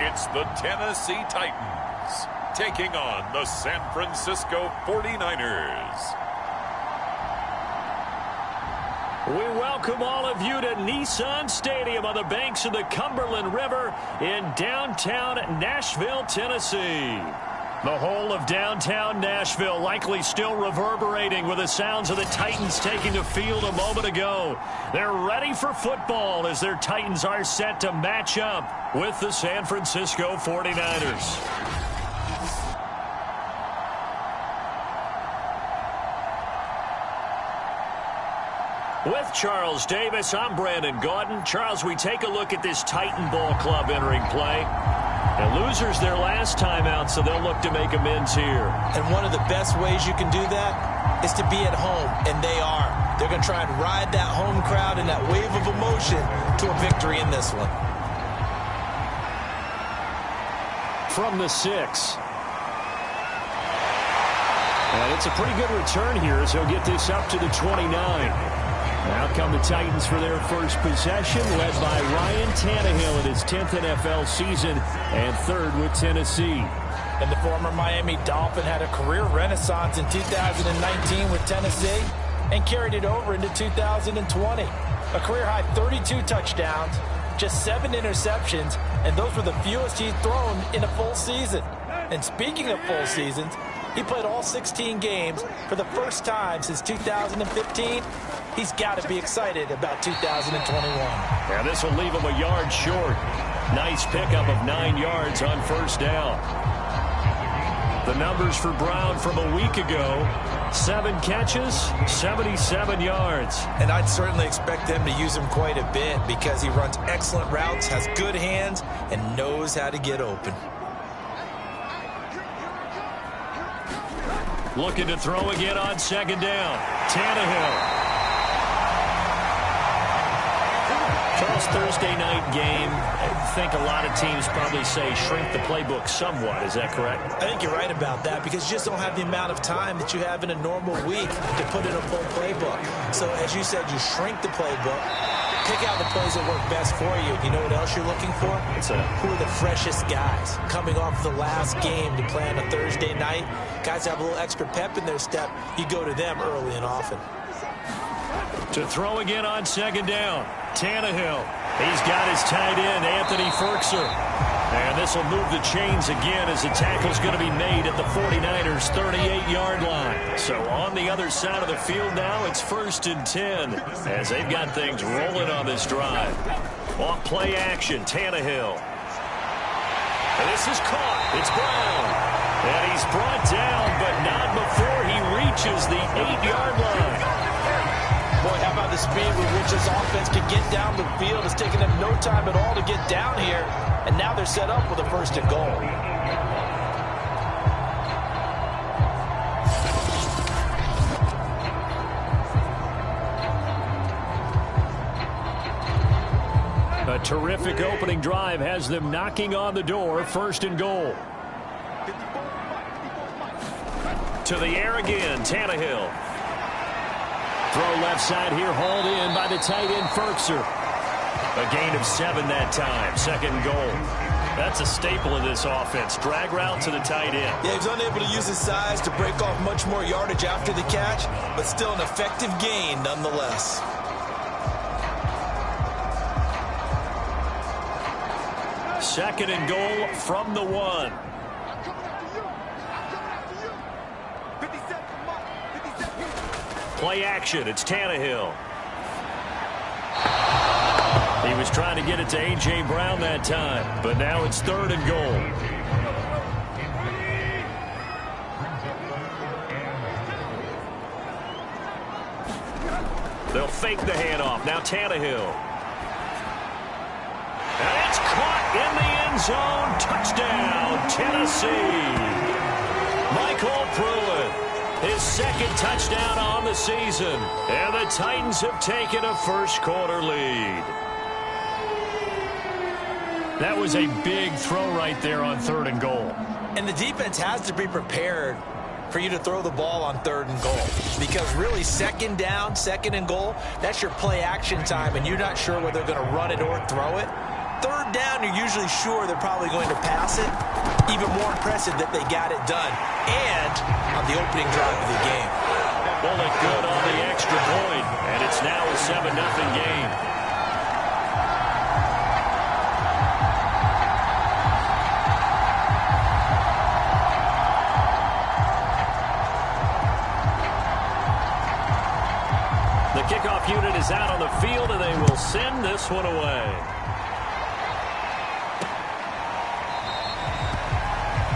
It's the Tennessee Titans taking on the San Francisco 49ers. We welcome all of you to Nissan Stadium on the banks of the Cumberland River in downtown Nashville, Tennessee. The whole of downtown Nashville likely still reverberating with the sounds of the Titans taking the field a moment ago. They're ready for football as their Titans are set to match up with the San Francisco 49ers. With Charles Davis, I'm Brandon Gaudin. Charles, we take a look at this Titan Ball Club entering play. The losers their last time out, so they'll look to make amends here. And one of the best ways you can do that is to be at home, and they are. They're going to try and ride that home crowd and that wave of emotion to a victory in this one. From the 6. And it's a pretty good return here as he'll get this up to the 29. Now come the Titans for their first possession, led by Ryan Tannehill in his 10th NFL season and third with Tennessee. And the former Miami Dolphin had a career renaissance in 2019 with Tennessee and carried it over into 2020. A career-high 32 touchdowns, just 7 interceptions, and those were the fewest he's thrown in a full season. And speaking of full seasons, he played all 16 games for the first time since 2015. He's got to be excited about 2021. Yeah, this will leave him a yard short. Nice pickup of 9 yards on first down. The numbers for Brown from a week ago: 7 catches, 77 yards. And I'd certainly expect them to use him quite a bit because he runs excellent routes, has good hands, and knows how to get open. Looking to throw again on second down. Tannehill. Charles, Thursday night game. I think a lot of teams probably say shrink the playbook somewhat. Is that correct? I think you're right about that because you just don't have the amount of time that you have in a normal week to put in a full playbook. So as you said, you shrink the playbook. Pick out the plays that work best for you. You know what else you're looking for? Who are the freshest guys coming off the last game to play on a Thursday night? Guys have a little extra pep in their step. You go to them early and often. To throw again on second down. Tannehill. He's got his tight end, Anthony Ferkser. And this will move the chains again as the tackle's going to be made at the 49ers' 38-yard line. So on the other side of the field now, it's 1st and 10 as they've got things rolling on this drive. Off play action, Tannehill. And this is caught. It's Brown. And he's brought down, but not before he reaches the 8-yard line. Boy, how about the speed with which this offense can get down the field? It's taken them no time at all to get down here, and now they're set up with a 1st and goal. A terrific opening drive has them knocking on the door. 1st and goal. To the air again, Tannehill. Throw left side here, hauled in by the tight end, Ferkser. A gain of 7 that time, 2nd and goal. That's a staple of this offense. Drag route to the tight end. Yeah, he's unable to use his size to break off much more yardage after the catch, but still an effective gain nonetheless. Second and goal from the 1. Play action. It's Tannehill. He was trying to get it to A.J. Brown that time, but now it's 3rd and goal. They'll fake the handoff. Now Tannehill. And it's caught in the end zone. Touchdown, Tennessee. Michael Pruitt. His 2nd touchdown on the season. And the Titans have taken a first-quarter lead. That was a big throw right there on 3rd and goal. And the defense has to be prepared for you to throw the ball on 3rd and goal. Because really, 2nd down, 2nd and goal, that's your play action time, and you're not sure whether they're going to run it or throw it. third down, you're usually sure they're probably going to pass it. Even more impressive that they got it done. And on the opening drive of the game. Bullet good on the extra point, and it's now a 7-0 game. The kickoff unit is out on the field, and they will send this one away.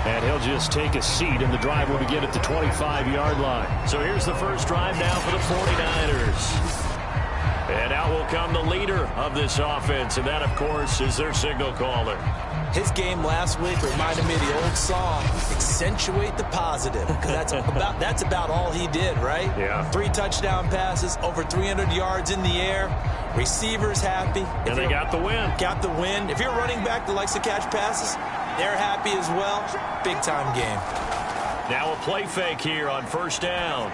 And he'll just take a seat, and the drive will begin at the 25-yard line. So here's the first drive now for the 49ers. And out will come the leader of this offense, and that, of course, is their signal caller. His game last week reminded me of the old song, Accentuate the Positive, because that's about all he did, right? Yeah. 3 touchdown passes, over 300 yards in the air, receivers happy. And they got the win. Got the win. If you're a running back that likes to catch passes, they're happy as well. Big-time game. Now a play fake here on first down.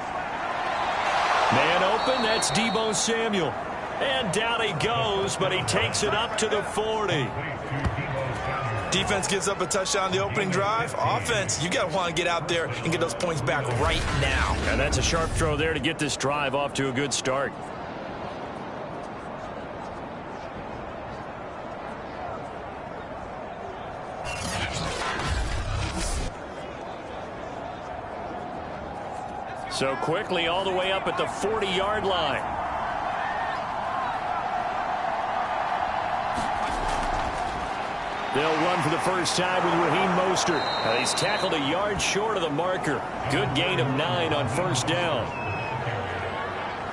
Man open, that's Deebo Samuel. And down he goes, but he takes it up to the 40. Defense gives up a touchdown on the opening drive. Offense, you got to want to get out there and get those points back right now. And that's a sharp throw there to get this drive off to a good start. So quickly all the way up at the 40-yard line. They'll run for the first time with Raheem Mostert. He's tackled a yard short of the marker. Good gain of 9 on first down.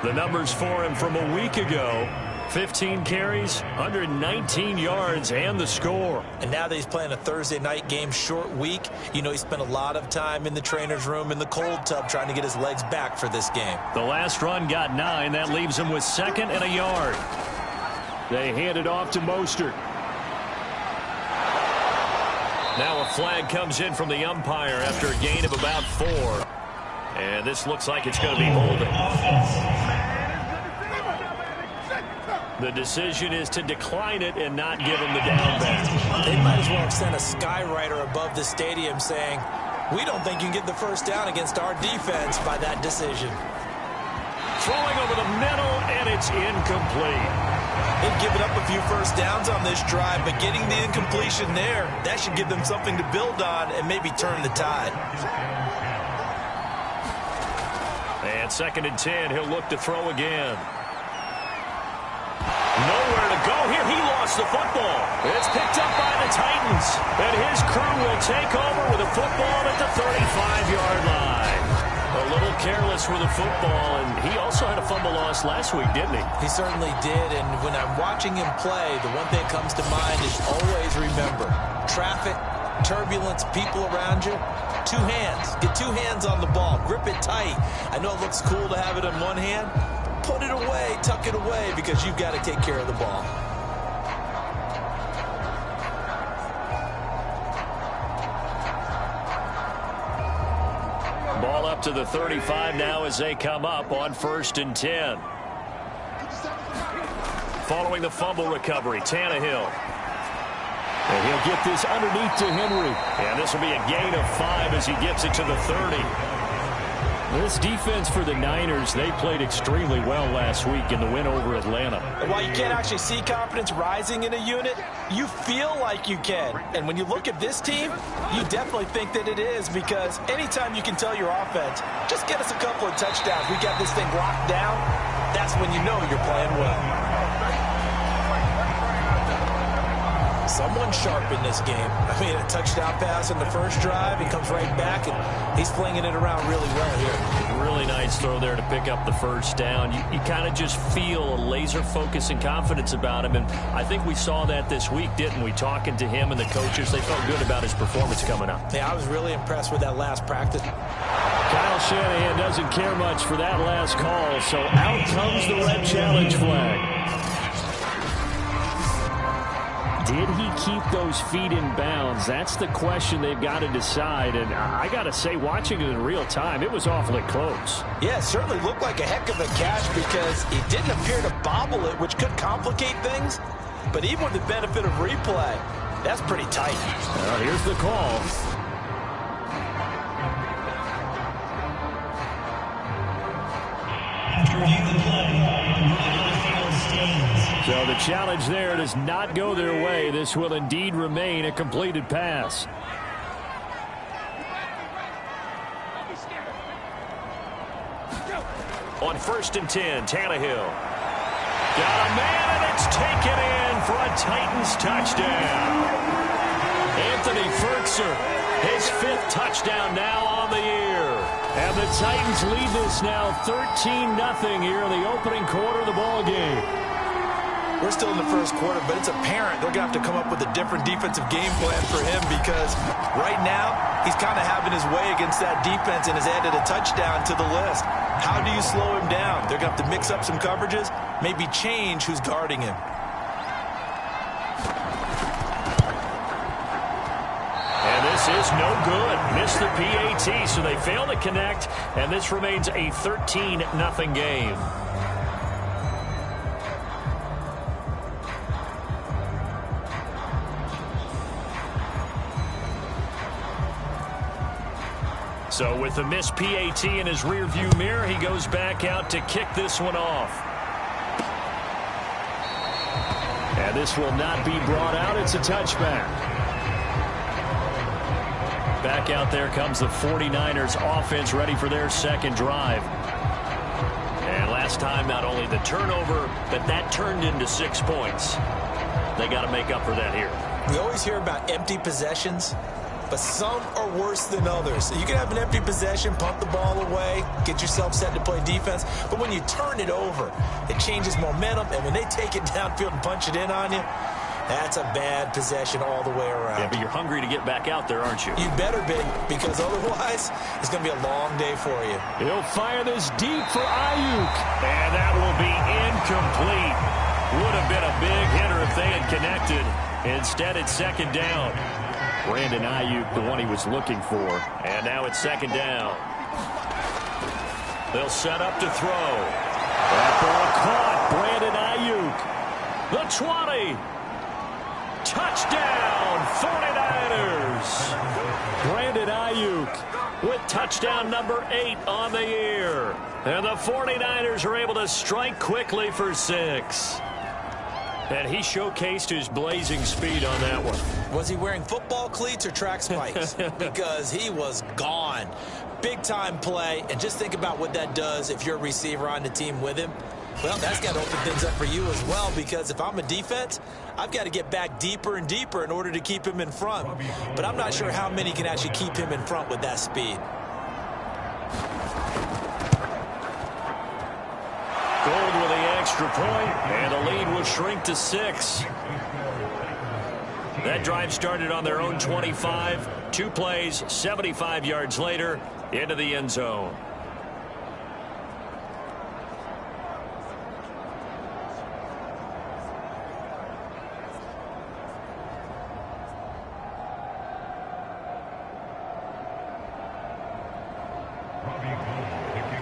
The numbers for him from a week ago. 15 carries, 119 yards, and the score. And now that he's playing a Thursday night game, short week, you know he spent a lot of time in the trainer's room in the cold tub trying to get his legs back for this game. The last run got 9. That leaves him with 2nd and a yard. They hand it off to Mostert. Now a flag comes in from the umpire after a gain of about 4. And this looks like it's going to be holding. The decision is to decline it and not give him the down back. They might as well have sent a skywriter above the stadium saying, we don't think you can get the first down against our defense by that decision. Throwing over the middle, and it's incomplete. They've given up a few first downs on this drive, but getting the incompletion there, that should give them something to build on and maybe turn the tide. And 2nd and 10, he'll look to throw again. Nowhere to go here. He lost the football. It's picked up by the Titans. And his crew will take over with a football at the 35-yard line. A little careless with the football, and he also had a fumble loss last week, didn't he? He certainly did, and when I'm watching him play, the one thing that comes to mind is always remember, traffic, turbulence, people around you, 2 hands. Get 2 hands on the ball. Grip it tight. I know it looks cool to have it in one hand. Put it away, tuck it away, because you've got to take care of the ball. Ball up to the 35 now as they come up on 1st and 10. Following the fumble recovery, Tannehill. And he'll get this underneath to Henry. And this will be a gain of 5 as he gets it to the 30. This defense for the Niners, they played extremely well last week in the win over Atlanta. And while you can't actually see confidence rising in a unit, you feel like you can. And when you look at this team, you definitely think that it is, because anytime you can tell your offense, just get us a couple of touchdowns, we got this thing locked down, that's when you know you're playing well. Someone sharp in this game. I mean, a touchdown pass in the first drive. He comes right back, and he's flinging it around really well here. Really nice throw there to pick up the first down. You kind of just feel a laser focus and confidence about him, and I think we saw that this week, didn't we? Talking to him and the coaches, they felt good about his performance coming up. Yeah, I was really impressed with that last practice. Kyle Shanahan doesn't care much for that last call, so out comes the red challenge flag. Did he keep those feet in bounds? That's the question they've got to decide. And I got to say, watching it in real time, it was awfully close. Yeah, it certainly looked like a heck of a catch because he didn't appear to bobble it, which could complicate things. But even with the benefit of replay, that's pretty tight. Here's the call. So the challenge there does not go their way. This will indeed remain a completed pass. On 1st and 10, Tannehill. Got a man, and it's taken in for a Titans touchdown. Anthony Firkser, his 5th touchdown now on the year. And the Titans lead this now 13-0 here in the opening quarter of the ball game. We're still in the first quarter, but it's apparent they're going to have to come up with a different defensive game plan for him because right now he's kind of having his way against that defense and has added a touchdown to the list. How do you slow him down? They're going to have to mix up some coverages, maybe change who's guarding him. And this is no good. Missed the PAT, so they fail to connect, and this remains a 13-0 game. So with the missed PAT in his rearview mirror, he goes back out to kick this one off. And this will not be brought out. It's a touchback. Back out there comes the 49ers offense ready for their second drive. And last time, not only the turnover, but that turned into 6 points. They got to make up for that here. We always hear about empty possessions, but some are worse than others. You can have an empty possession, pump the ball away, get yourself set to play defense. But when you turn it over, it changes momentum. And when they take it downfield and punch it in on you, that's a bad possession all the way around. Yeah, but you're hungry to get back out there, aren't you? You better be, because otherwise it's going to be a long day for you. He'll fire this deep for Ayuk. And that will be incomplete. Would have been a big hitter if they had connected. Instead, it's second down. Brandon Ayuk, the one he was looking for. And now it's second down. They'll set up to throw. That ball caught. Brandon Ayuk. The 20. Touchdown, 49ers. Brandon Ayuk with touchdown number 8 on the year. And the 49ers are able to strike quickly for 6. And he showcased his blazing speed on that one. Was he wearing football cleats or track spikes? Because he was gone. Big-time play. And just think about what that does if you're a receiver on the team with him. Well, that's got to open things up for you as well, because if I'm a defense, I've got to get back deeper and deeper in order to keep him in front. But I'm not sure how many can actually keep him in front with that speed. Gold with the extra point, and the lead will shrink to 6. That drive started on their own 25. 2 plays, 75 yards later, into the end zone.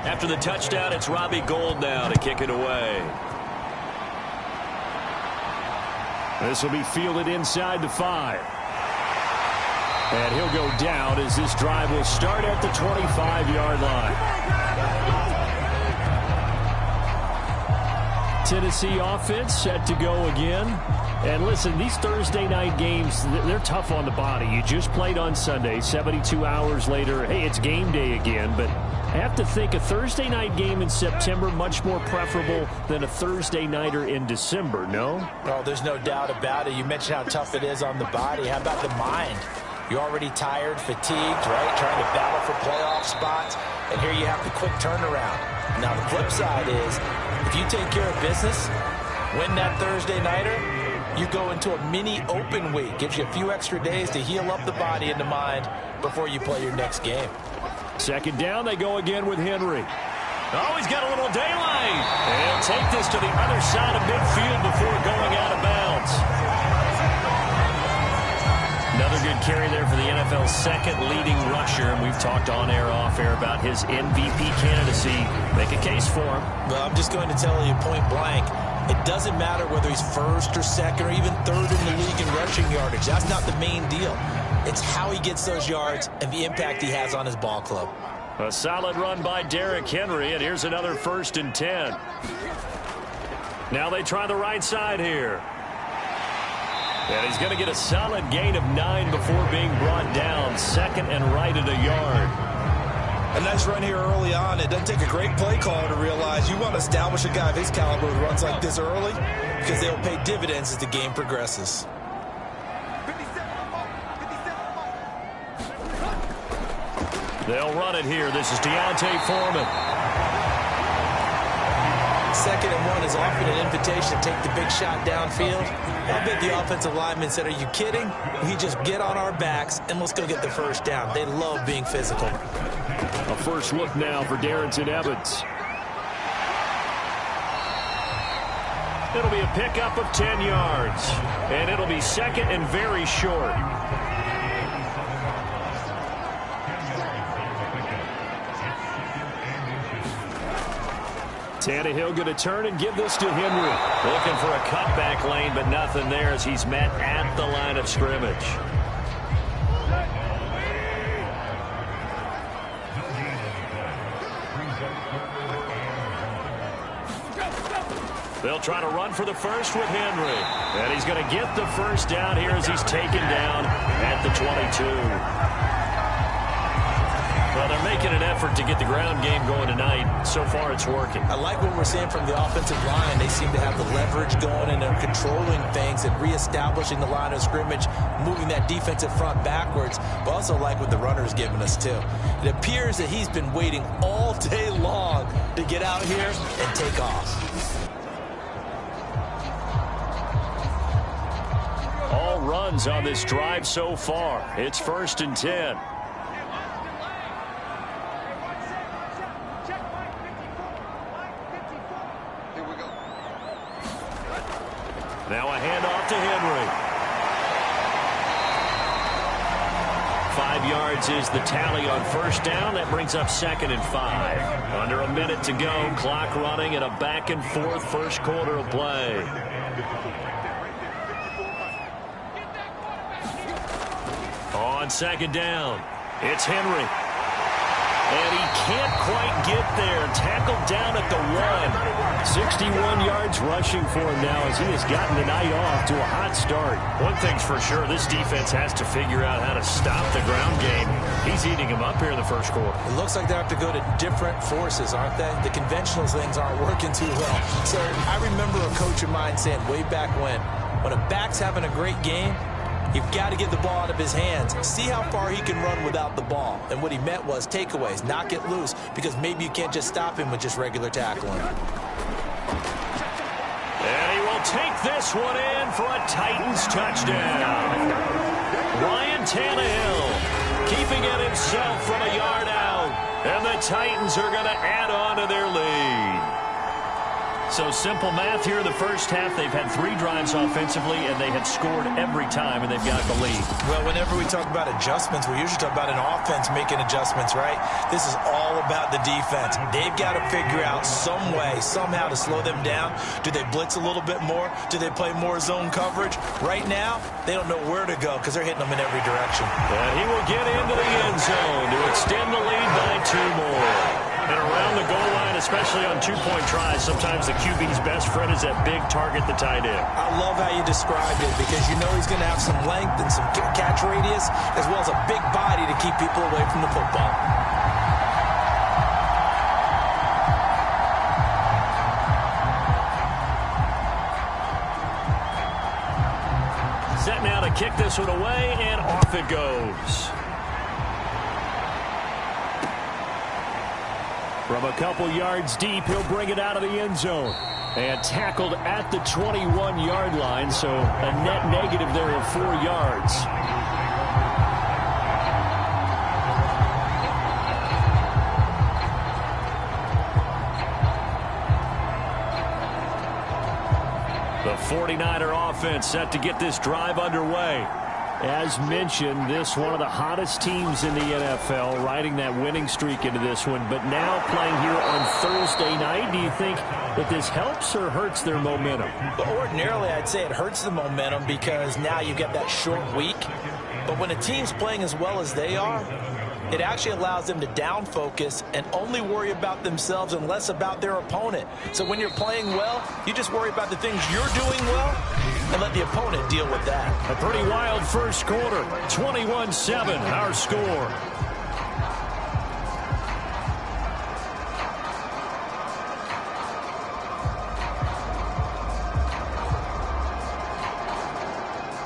After the touchdown, it's Robbie Gould now to kick it away. This will be fielded inside the 5. And he'll go down as this drive will start at the 25-yard line. Tennessee offense set to go again. And listen, these Thursday night games, they're tough on the body. You just played on Sunday, 72 hours later. Hey, it's game day again, but I have to think a Thursday night game in September much more preferable than a Thursday nighter in December, no? Oh, there's no doubt about it. You mentioned how tough it is on the body. How about the mind? You're already tired, fatigued, right? Trying to battle for playoff spots. And here you have the quick turnaround. Now, the flip side is, if you take care of business, win that Thursday nighter, you go into a mini open week. Gives you a few extra days to heal up the body and the mind before you play your next game. Second down, they go again with Henry. Oh, he's got a little daylight. And he'll take this to the other side of midfield before going out of bounds. Another good carry there for the NFL's second leading rusher. And we've talked on air, off air about his MVP candidacy. Make a case for him. Well, I'm just going to tell you point blank, It doesn't matter whether he's first or second or even third in the league in rushing yardage. That's not the main deal. It's how he gets those yards and the impact he has on his ball club. A solid run by Derrick Henry, and here's another 1st and 10. Now they try the right side here. And he's going to get a solid gain of 9 before being brought down. 2nd and right at a yard. A nice run here early on. It doesn't take a great play caller to realize you want to establish a guy of his caliber who runs like this early because they'll pay dividends as the game progresses. They'll run it here. This is Deontay Foreman. 2nd and 1 is often an invitation to take the big shot downfield. I bet the offensive lineman said, are you kidding? We just get on our backs and let's go get the 1st down. They love being physical. A first look now for Darrington Evans. It'll be a pickup of 10 yards. And it'll be 2nd and very short. Tannehill going to turn and give this to Henry. Looking for a cutback lane, but nothing there as he's met at the line of scrimmage. They'll try to run for the 1st with Henry. And he's going to get the 1st down here as he's taken down at the 22. Well, they're making an effort to get the ground game going tonight. So far, it's working. I like what we're seeing from the offensive line. They seem to have the leverage going, and they're controlling things and reestablishing the line of scrimmage, moving that defensive front backwards. But also like what the runner's giving us, too. It appears that he's been waiting all day long to get out here and take off. All runs on this drive so far. It's 1st and 10. Now a handoff to Henry. 5 yards is the tally on 1st down. That brings up 2nd and 5. Under a minute to go. Clock running in a back-and-forth 1st quarter of play. On 2nd down, it's Henry. And he can't quite get there. Tackled down at the 1. 61 yards rushing for him now as he has gotten the night off to a hot start. One thing's for sure, this defense has to figure out how to stop the ground game. He's eating him up here in the 1st quarter. It looks like they have to go to different forces, aren't they? The conventional things aren't working too well. So I remember a coach of mine saying way back when a back's having a great game, you've got to get the ball out of his hands. See how far he can run without the ball. And what he meant was takeaways, not get loose, because maybe you can't just stop him with just regular tackling. And he will take this one in for a Titans touchdown. Ryan Tannehill keeping it himself from a yard out. And the Titans are going to add on to their lead. So simple math here in the 1st half. They've had 3 drives offensively, and they have scored every time, and they've got the lead. Well, whenever we talk about adjustments, we usually talk about an offense making adjustments, right? This is all about the defense. They've got to figure out some way, somehow to slow them down. Do they blitz a little bit more? Do they play more zone coverage? Right now, they don't know where to go because they're hitting them in every direction. And he will get into the end zone to extend the lead by 2 more. And around the goal line, especially on 2-point tries, sometimes the QB's best friend is that big target, the tight end. I love how you described it because you know he's going to have some length and some catch radius as well as a big body to keep people away from the football. Set now to kick this one away, and off it goes. From a couple yards deep, he'll bring it out of the end zone. And tackled at the 21-yard line, so a net negative there of 4 yards. The 49er offense set to get this drive underway. As mentioned, this one of the hottest teams in the NFL, riding that winning streak into this one, but now playing here on Thursday night. Do you think that this helps or hurts their momentum? Well, ordinarily, I'd say it hurts the momentum because now you get that short week. But when a team's playing as well as they are, it actually allows them to down focus and only worry about themselves and less about their opponent. So when you're playing well, you just worry about the things you're doing well and let the opponent deal with that. A pretty wild first quarter. 21-7, our score.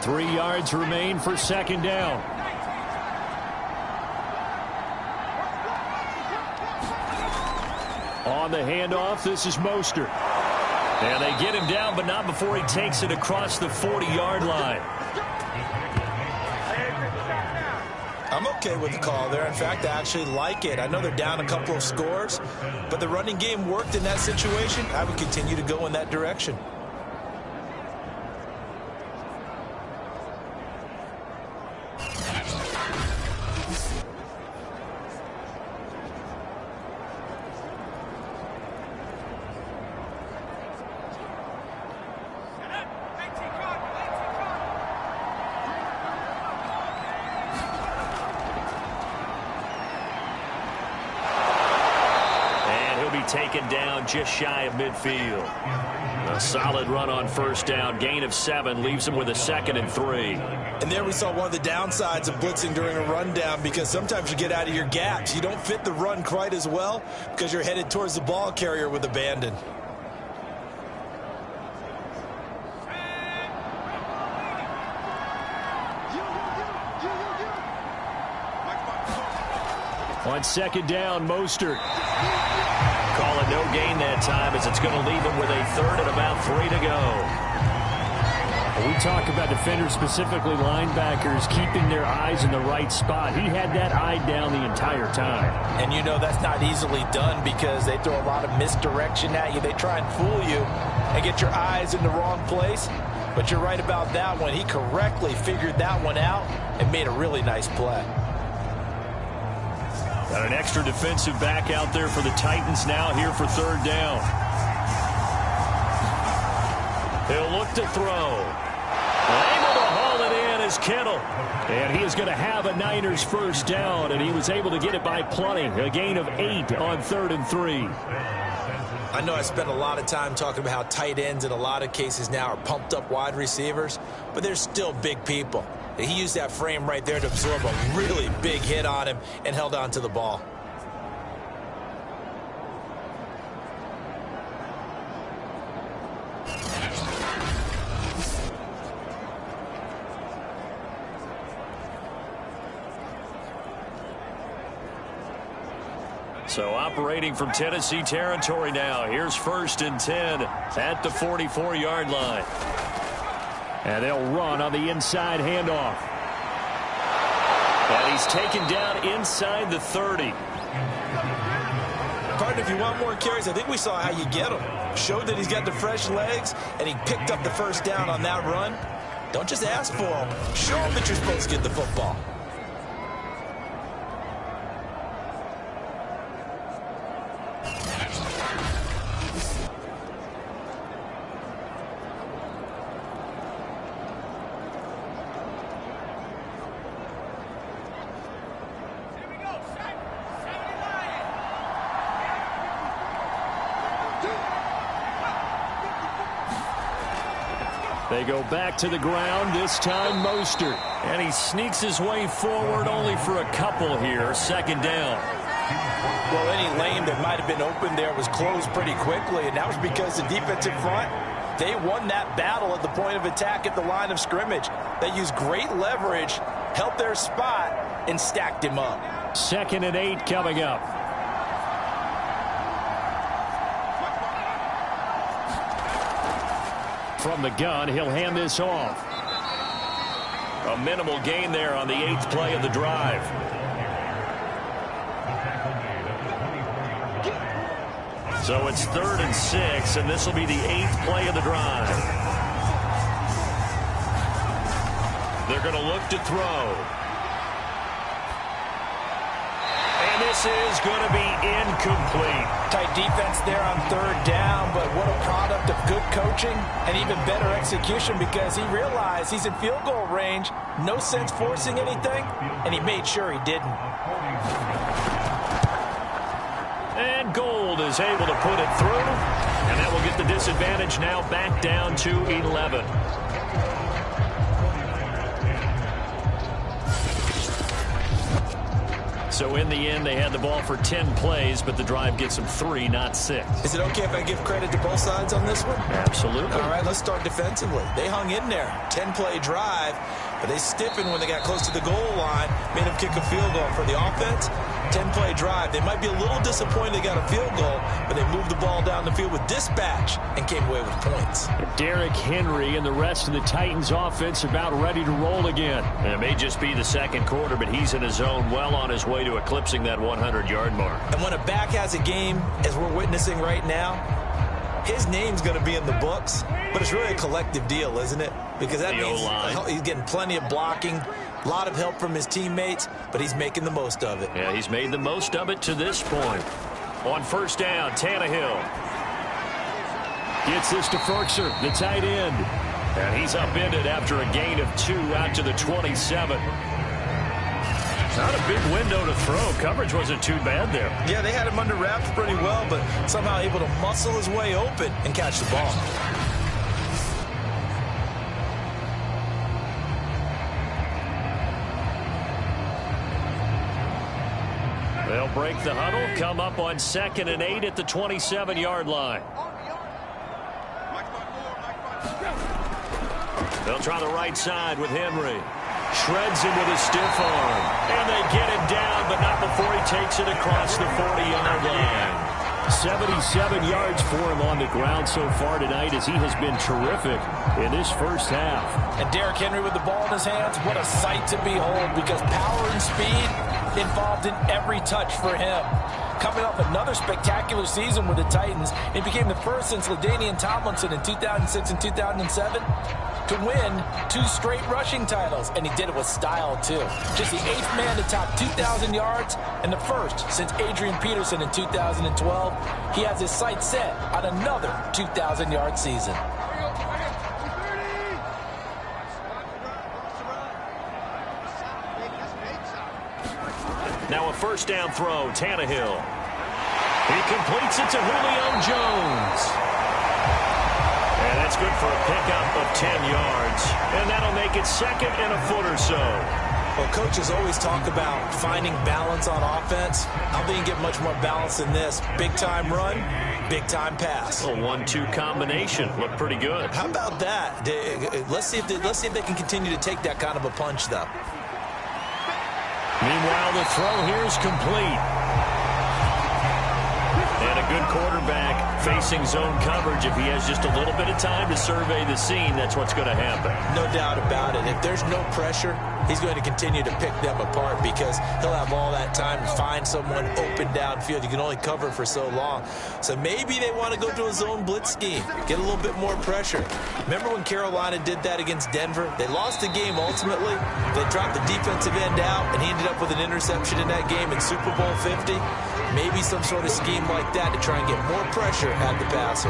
Three yards remain for second down. On the handoff, this is Mostert. And they get him down, but not before he takes it across the 40-yard line. I'm okay with the call there. In fact, I actually like it. I know they're down a couple of scores, but the running game worked in that situation. I would continue to go in that direction. Taken down just shy of midfield. A solid run on first down. Gain of 7 leaves him with a 2nd and 3. And there we saw one of the downsides of blitzing during a rundown, because sometimes you get out of your gaps. You don't fit the run quite as well because you're headed towards the ball carrier with abandon. On second down, Mostert. Call it no gain that time, as it's going to leave him with a 3rd and about 3 to go. We talk about defenders, specifically linebackers, keeping their eyes in the right spot. He had that eye down the entire time. And you know that's not easily done because they throw a lot of misdirection at you. They try and fool you and get your eyes in the wrong place. But you're right about that one. He correctly figured that one out and made a really nice play. Got an extra defensive back out there for the Titans now here for 3rd down. He'll look to throw. Able to haul it in is Kittle. And he is going to have a Niners first down, and he was able to get it by plenty. A gain of 8 on 3rd and 3. I know I spent a lot of time talking about how tight ends in a lot of cases now are pumped up wide receivers, but they're still big people. He used that frame right there to absorb a really big hit on him and held on to the ball. So operating from Tennessee territory now. Here's 1st and 10 at the 44-yard line. And they'll run on the inside handoff. And he's taken down inside the 30. Partner, if you want more carries, I think we saw how you get him. Showed that he's got the fresh legs, and he picked up the first down on that run. Don't just ask for him. Show him that you're supposed to get the football. They go back to the ground, this time Mostert. And he sneaks his way forward only for a couple here. 2nd down. Well, any lane that might have been open there was closed pretty quickly, and that was because the defensive front, they won that battle at the point of attack at the line of scrimmage. They used great leverage, held their spot, and stacked him up. 2nd and 8 coming up. From the gun, he'll hand this off. A minimal gain there on the 8th play of the drive. So it's 3rd and 6, and this will be the 8th play of the drive. They're going to look to throw. And this is going to be incomplete. Tight defense there on third down, but what a product of good coaching and even better execution, because he realized he's in field goal range. No sense forcing anything, and he made sure he didn't. And Gold is able to put it through, and that will get the disadvantage now back down to 11. So in the end, they had the ball for 10 plays, but the drive gets them 3, not 6. Is it okay if I give credit to both sides on this one? Absolutely. All right, let's start defensively. They hung in there. 10-play drive, but they stiffened when they got close to the goal line, made them kick a field goal. For the offense, 10-play drive. They might be a little disappointed they got a field goal, but they moved the ball down the field with dispatch and came away with points. Derrick Henry and the rest of the Titans offense about ready to roll again. And it may just be the second quarter, but he's in his zone, well on his way to eclipsing that 100-yard mark. And when a back has a game, as we're witnessing right now, his name's going to be in the books, but it's really a collective deal, isn't it? Because that means he's getting plenty of blocking, a lot of help from his teammates, but he's making the most of it. Yeah, he's made the most of it to this point. On first down, Tannehill gets this to Firkser, the tight end. And he's upended after a gain of 2 out to the 27. Not a big window to throw. Coverage wasn't too bad there. Yeah, they had him under wraps pretty well, but somehow able to muscle his way open and catch the ball. They'll break the huddle, come up on 2nd and 8 at the 27-yard line. They'll try the right side with Henry. Shreds him with a stiff arm. And they get him down, but not before he takes it across the 40-yard line. 77 yards for him on the ground so far tonight, as he has been terrific in this first half. And Derrick Henry with the ball in his hands, what a sight to behold, because power and speed involved in every touch for him. Coming off another spectacular season with the Titans, he became the first since LaDainian Tomlinson in 2006 and 2007 to win 2 straight rushing titles, and he did it with style too. Just the 8th man to top 2,000 yards and the first since Adrian Peterson in 2012. He has his sights set on another 2,000-yard season. Now a first down throw, Tannehill. He completes it to Julio Jones. And that's good for a pickup of 10 yards. And that'll make it 2nd and a foot or so. Well, coaches always talk about finding balance on offense. I don't think you get much more balance than this. Big-time run, big-time pass. A 1-2 combination. Looked pretty good. How about that? Let's see if they can continue to take that kind of a punch, though. Meanwhile, the throw here is complete. And a good quarterback facing zone coverage. If he has just a little bit of time to survey the scene, that's what's going to happen. No doubt about it. If there's no pressure, he's going to continue to pick them apart, because he'll have all that time to find someone open downfield. You can only cover for so long. So maybe they want to go to a zone blitz scheme, get a little bit more pressure. Remember when Carolina did that against Denver? They lost the game ultimately. They dropped the defensive end out, and he ended up with an interception in that game in Super Bowl 50. Maybe some sort of scheme like that to try and get more pressure at the passer.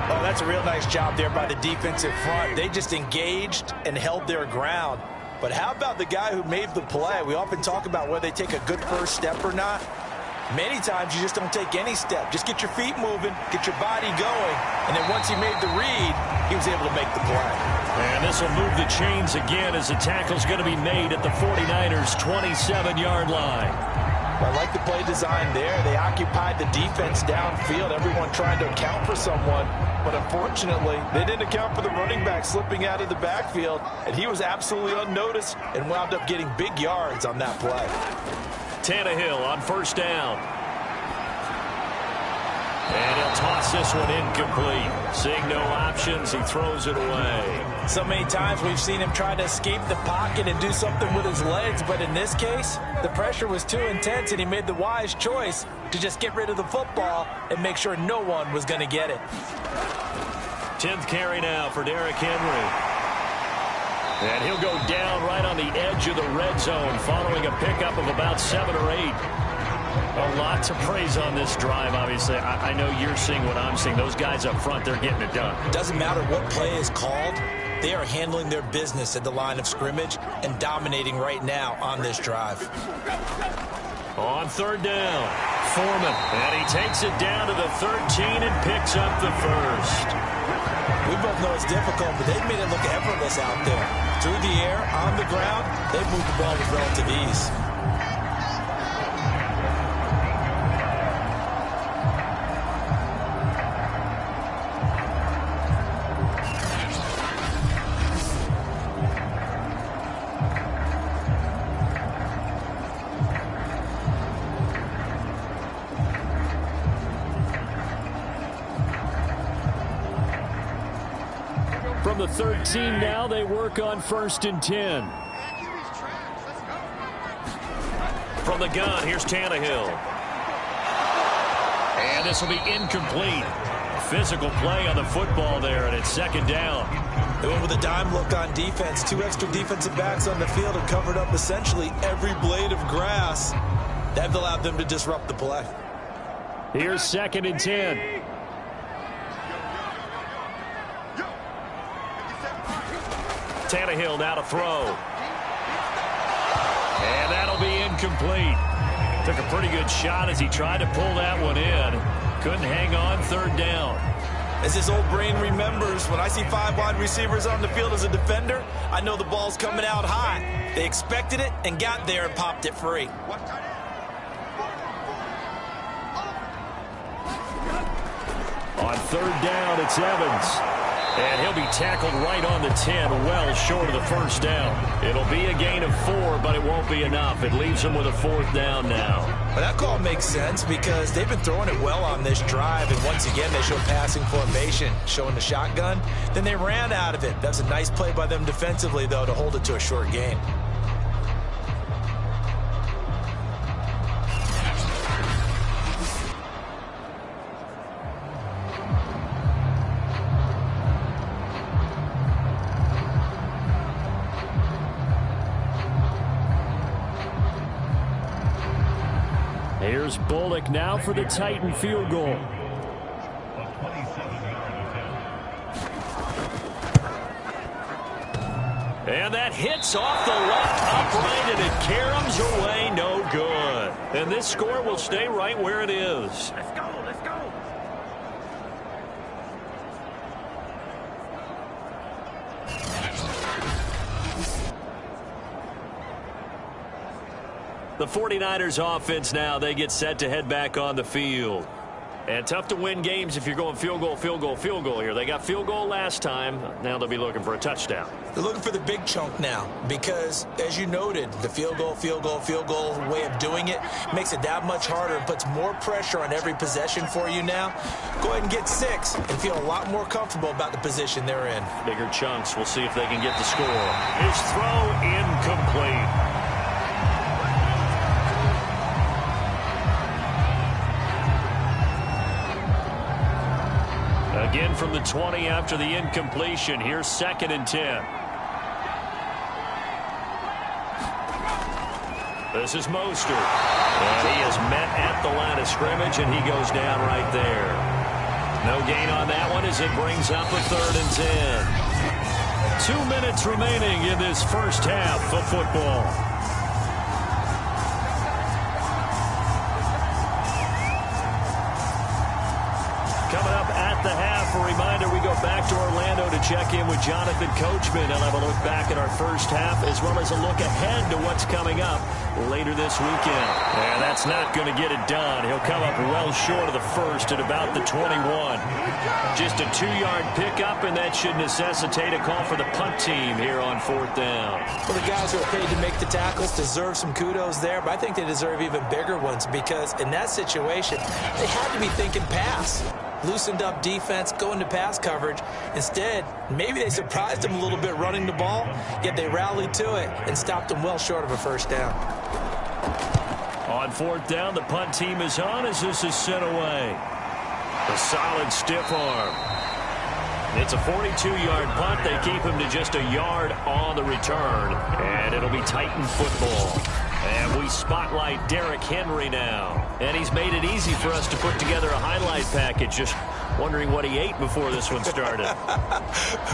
Oh, that's a real nice job there by the defensive front. They just engaged and held their ground. But how about the guy who made the play? We often talk about whether they take a good first step or not. Many times you just don't take any step. Just get your feet moving, get your body going, and then once he made the read, he was able to make the play. And this will move the chains again, as the tackle's going to be made at the 49ers' 27-yard line. I like the play design there. They occupied the defense downfield, everyone trying to account for someone. But unfortunately, they didn't account for the running back slipping out of the backfield, and he was absolutely unnoticed and wound up getting big yards on that play. Tannehill on first down. And he'll toss this one incomplete. Seeing no options, he throws it away. So many times we've seen him try to escape the pocket and do something with his legs, but in this case, the pressure was too intense, and he made the wise choice to just get rid of the football and make sure no one was going to get it. 10th carry now for Derrick Henry. And he'll go down right on the edge of the red zone following a pickup of about 7 or 8. A lot to praise on this drive, obviously. I know you're seeing what I'm seeing. Those guys up front, they're getting it done. Doesn't matter what play is called. They are handling their business at the line of scrimmage and dominating right now on this drive. On third down, Foreman. And he takes it down to the 13 and picks up the first. We both know it's difficult, but they've made it look effortless out there. Through the air, on the ground, they've moved the ball with relative ease. From the 13 now, they work on 1st and 10. From the gun, here's Tannehill. And this will be incomplete. Physical play on the football there, and it's 2nd down. They went with a dime look on defense. 2 extra defensive backs on the field and covered up essentially every blade of grass. That allowed them to disrupt the play. Here's 2nd and 10. Tannehill now to throw. And that'll be incomplete. Took a pretty good shot as he tried to pull that one in. Couldn't hang on 3rd down. As his old brain remembers, when I see 5 wide receivers on the field as a defender, I know the ball's coming out high. They expected it and got there and popped it free. On 3rd down, it's Evans. And he'll be tackled right on the 10, well short of the 1st down. It'll be a gain of 4, but it won't be enough. It leaves him with a 4th down now. Well, that call makes sense because they've been throwing it well on this drive, and once again they show passing formation, showing the shotgun. Then they ran out of it. That's a nice play by them defensively, though, to hold it to a short gain. Here's Bullock now for the Titan field goal. And that hits off the left upright, and it caroms away, no good. And this score will stay right where it is. Let's go, let's go. The 49ers offense now, they get set to head back on the field. And tough to win games if you're going field goal, field goal, field goal here. They got field goal last time. Now they'll be looking for a touchdown. They're looking for the big chunk now because, as you noted, the field goal, field goal, field goal way of doing it makes it that much harder and puts more pressure on every possession for you now. Go ahead and get 6 and feel a lot more comfortable about the position they're in. Bigger chunks. We'll see if they can get the score. His throw incomplete. Again from the 20 after the incompletion. Here's 2nd and 10. This is Mostert. And he is met at the line of scrimmage, and he goes down right there. No gain on that one as it brings up a 3rd and 10. 2 minutes remaining in this first half of football. Coming up at the half, a reminder, we go back to Orlando to check in with Jonathan Coachman. He'll have a look back at our first half as well as a look ahead to what's coming up later this weekend. And that's not going to get it done. He'll come up well short of the first at about the 21. Just a 2-yard pickup, and that should necessitate a call for the punt team here on 4th down. Well, the guys who are paid to make the tackles deserve some kudos there, but I think they deserve even bigger ones because in that situation, they had to be thinking pass. Loosened up defense, going to pass coverage. Instead, maybe they surprised them a little bit running the ball, yet they rallied to it and stopped them well short of a 1st down. On 4th down, the punt team is on as this is sent away. A solid stiff arm. It's a 42-yard punt. They keep him to just a yard on the return, and it'll be Titan football. And we spotlight Derrick Henry now. And he's made it easy for us to put together a highlight package. Just wondering what he ate before this one started.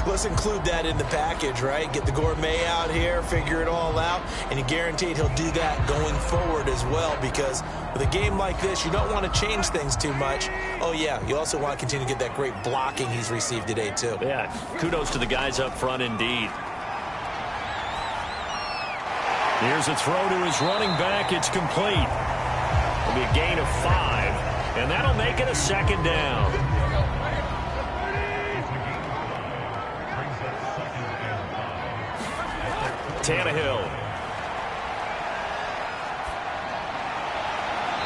Let's include that in the package, right? Get the gourmet out here, figure it all out, and you're guaranteed he'll do that going forward as well, because with a game like this, you don't want to change things too much. Oh, yeah, you also want to continue to get that great blocking he's received today, too. Yeah, kudos to the guys up front indeed. Here's a throw to his running back. It's complete. It'll be a gain of 5, and that'll make it a second down. Tannehill.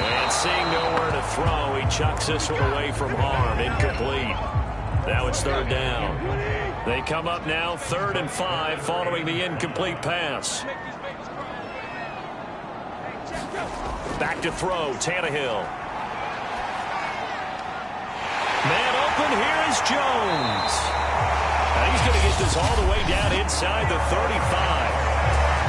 And seeing nowhere to throw, he chucks this one away from harm. Incomplete. Now it's third down. They come up now 3rd and 5 following the incomplete pass. Back to throw, Tannehill. Man open, here is Jones. Now he's going to get this all the way down inside the 35.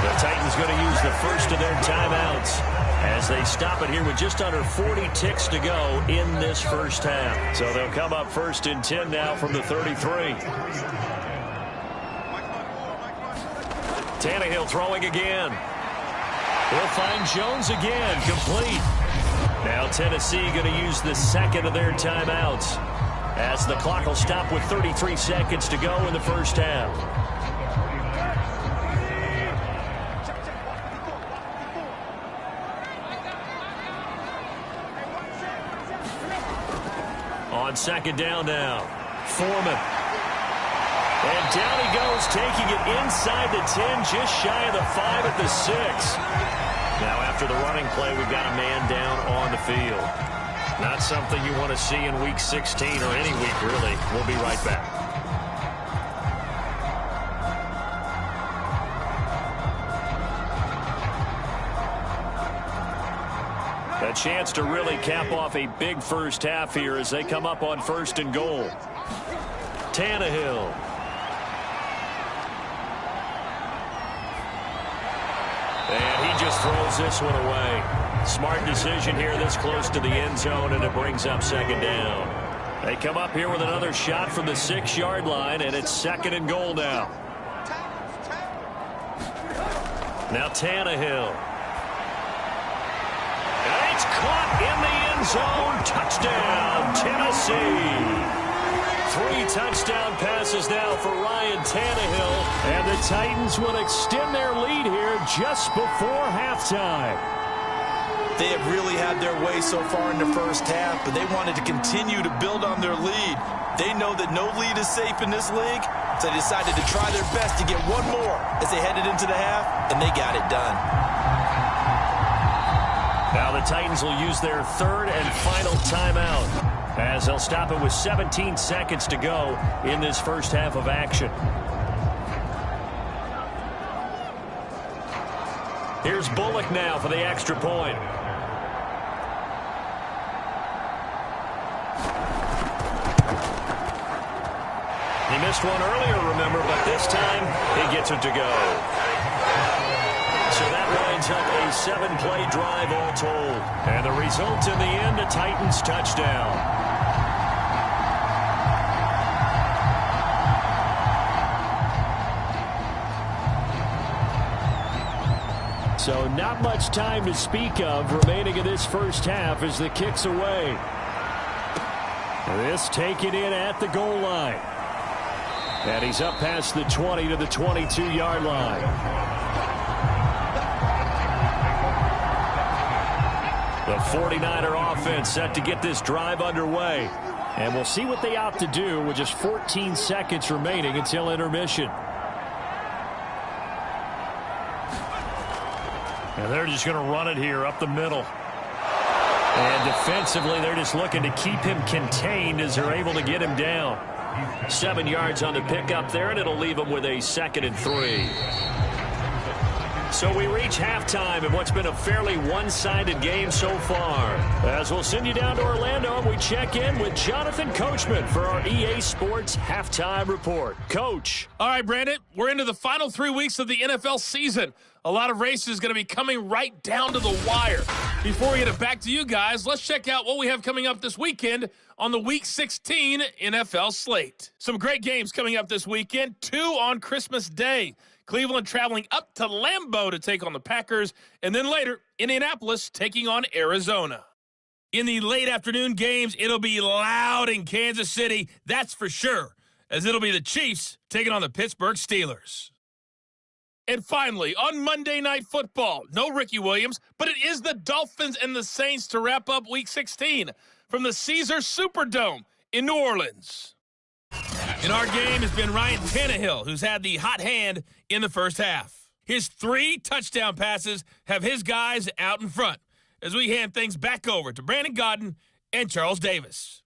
The Titans going to use the first of their timeouts as they stop it here with just under 40 ticks to go in this first half. So they'll come up 1st and 10 now from the 33. Tannehill throwing again. He'll find Jones again, complete. Now Tennessee going to use the second of their timeouts as the clock will stop with 33 seconds to go in the first half. On second down now, Foreman. And down he goes, taking it inside the 10, just shy of the 5 at the 6. Now after the running play, we've got a man down on the field. Not something you want to see in Week 16 or any week, really. We'll be right back. A chance to really cap off a big first half here as they come up on 1st and goal. Tannehill. And he just throws this one away. Smart decision here this close to the end zone, and it brings up 2nd down. They come up here with another shot from the 6-yard line, and it's 2nd and goal now. Now Tannehill. And it's caught in the end zone. Touchdown, Tennessee. 3 touchdown passes now for Ryan Tannehill. And the Titans will extend their lead here just before halftime. They have really had their way so far in the first half, but they wanted to continue to build on their lead. They know that no lead is safe in this league, so they decided to try their best to get one more as they headed into the half, and they got it done. Now the Titans will use their 3rd and final timeout as they'll stop it with 17 seconds to go in this first half of action. Here's Bullock now for the extra point. He missed one earlier, remember, but this time he gets it to go. So that lines up a 7-play drive all told. And the result in the end, a Titans touchdown. So not much time to speak of remaining in this first half as the kick's away. This taken in at the goal line. And he's up past the 20 to the 22-yard line. The 49er offense set to get this drive underway. And we'll see what they opt to do with just 14 seconds remaining until intermission. And they're just going to run it here up the middle. And defensively, they're just looking to keep him contained as they're able to get him down. 7 yards on the pickup there, and it'll leave him with a 2nd and 3. So we reach halftime in what's been a fairly one-sided game so far. As we'll send you down to Orlando, we check in with Jonathan Coachman for our EA Sports Halftime Report. Coach. All right, Brandon, we're into the final 3 weeks of the NFL season. A lot of races going to be coming right down to the wire. Before we get it back to you guys, let's check out what we have coming up this weekend on the Week 16 NFL slate. Some great games coming up this weekend, 2 on Christmas Day. Cleveland traveling up to Lambeau to take on the Packers, and then later, Indianapolis taking on Arizona. In the late afternoon games, it'll be loud in Kansas City, that's for sure, as it'll be the Chiefs taking on the Pittsburgh Steelers. And finally, on Monday Night Football, no Ricky Williams, but it is the Dolphins and the Saints to wrap up Week 16 from the Caesars Superdome in New Orleans. And our game has been Ryan Tannehill, who's had the hot hand in the first half. His 3 touchdown passes have his guys out in front as we hand things back over to Brandon Godden and Charles Davis.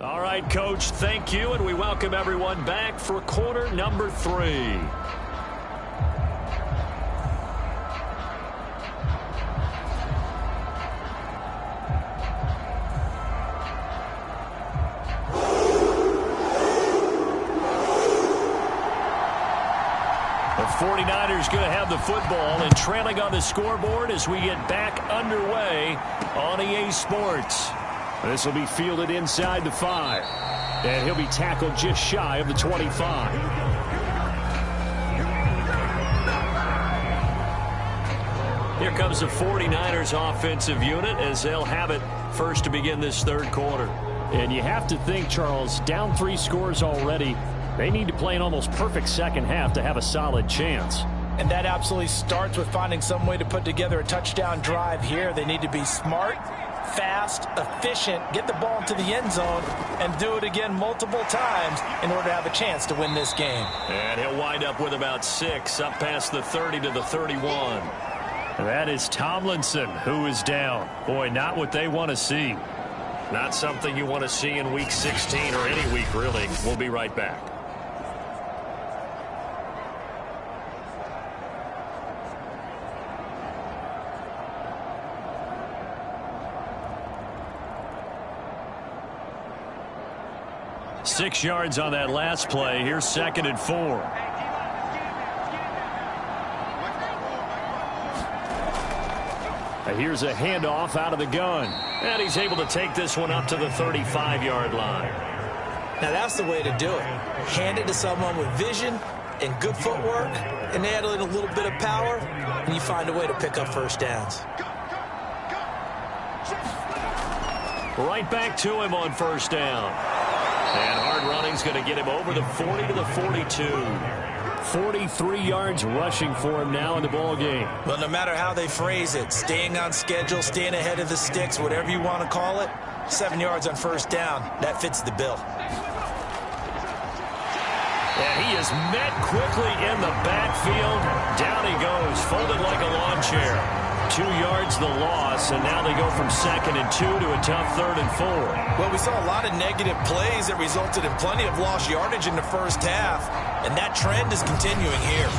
All right, Coach, thank you, and we welcome everyone back for quarter number 3. The 49ers going to have the football and trailing on the scoreboard as we get back underway on EA Sports. This will be fielded inside the 5. And he'll be tackled just shy of the 25. Here comes the 49ers offensive unit as they'll have it first to begin this third quarter. And you have to think, Charles, down 3 scores already. They need to play an almost perfect second half to have a solid chance. And that absolutely starts with finding some way to put together a touchdown drive here. They need to be smart, fast, efficient, get the ball into the end zone, and do it again multiple times in order to have a chance to win this game. And he'll wind up with about 6 up past the 30 to the 31. That is Tomlinson, who is down. Boy, not what they want to see. Not something you want to see in Week 16 or any week, really. We'll be right back. Six yards on that last play. Here's 2nd and 4. Here's a handoff out of the gun. And he's able to take this one up to the 35-yard line. Now that's the way to do it. Hand it to someone with vision and good footwork, and add in a little bit of power, and you find a way to pick up first downs. Right back to him on first down. And hard running's going to get him over the 40 to the 42. 43 yards rushing for him now in the ball game. Well, no matter how they phrase it, staying on schedule, staying ahead of the sticks, whatever you want to call it, 7 yards on first down, that fits the bill. And he is met quickly in the backfield. Down he goes, folded like a lawn chair. 2 yards the loss, and now they go from 2nd and 2 to a tough 3rd and 4. Well, we saw a lot of negative plays that resulted in plenty of lost yardage in the first half, and that trend is continuing here.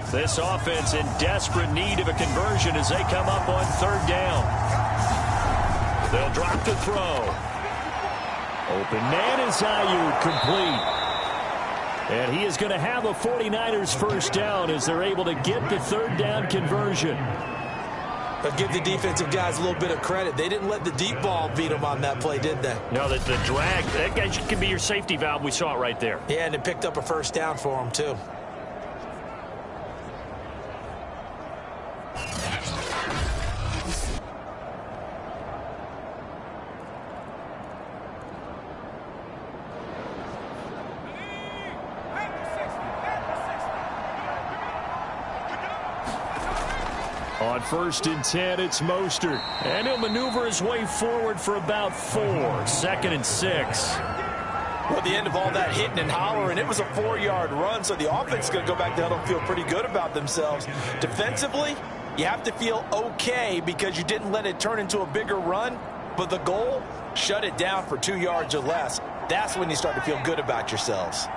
This offense in desperate need of a conversion as they come up on 3rd down. They'll drop to throw. Open man is Ayuk, complete. And he is going to have a 49ers first down as they're able to get the 3rd down conversion. But give the defensive guys a little bit of credit. They didn't let the deep ball beat them on that play, did they? No, the drag, that guy can be your safety valve. We saw it right there. Yeah, and it picked up a first down for them, too. On 1st and 10, it's Mostert. And he'll maneuver his way forward for about 4. 2nd and 6. Well, at the end of all that hitting and hollering, it was a 4-yard run, so the offense is going to go back there and feel pretty good about themselves. Defensively, you have to feel okay because you didn't let it turn into a bigger run, but the goal, shut it down for 2 yards or less. That's when you start to feel good about yourselves.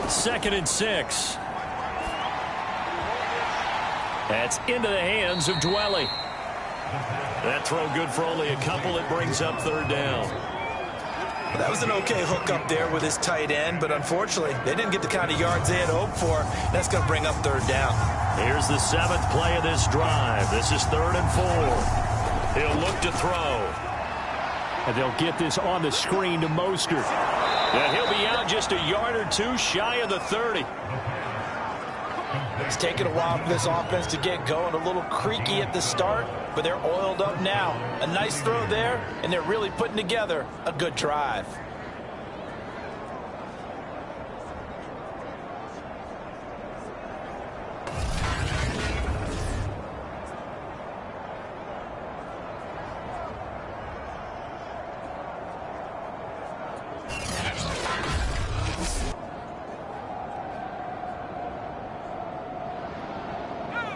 2nd and 6. That's into the hands of Dwelly. That throw good for only a couple. It brings up 3rd down. Well, that was an okay hook up there with his tight end, but unfortunately, they didn't get the kind of yards they had hoped for. That's going to bring up 3rd down. Here's the 7th play of this drive. This is 3rd and 4. He'll look to throw. And they'll get this on the screen to Mostert. And he'll be out just a yard or 2 shy of the 30. It's taken a while for this offense to get going. A little creaky at the start, but they're oiled up now. A nice throw there, and they're really putting together a good drive.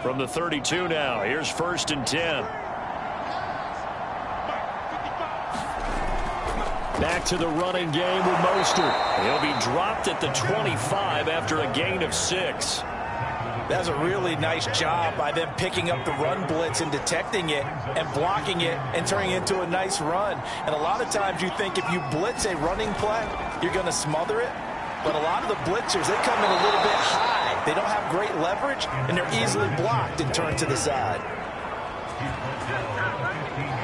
From the 32 now, here's 1st and 10. Back to the running game with Mostert. He'll be dropped at the 25 after a gain of 6. That's a really nice job by them picking up the run blitz and detecting it and blocking it and turning it into a nice run. And a lot of times you think if you blitz a running play, you're going to smother it. But a lot of the blitzers, they come in a little bit high. They don't have great leverage, and they're easily blocked and turned to the side.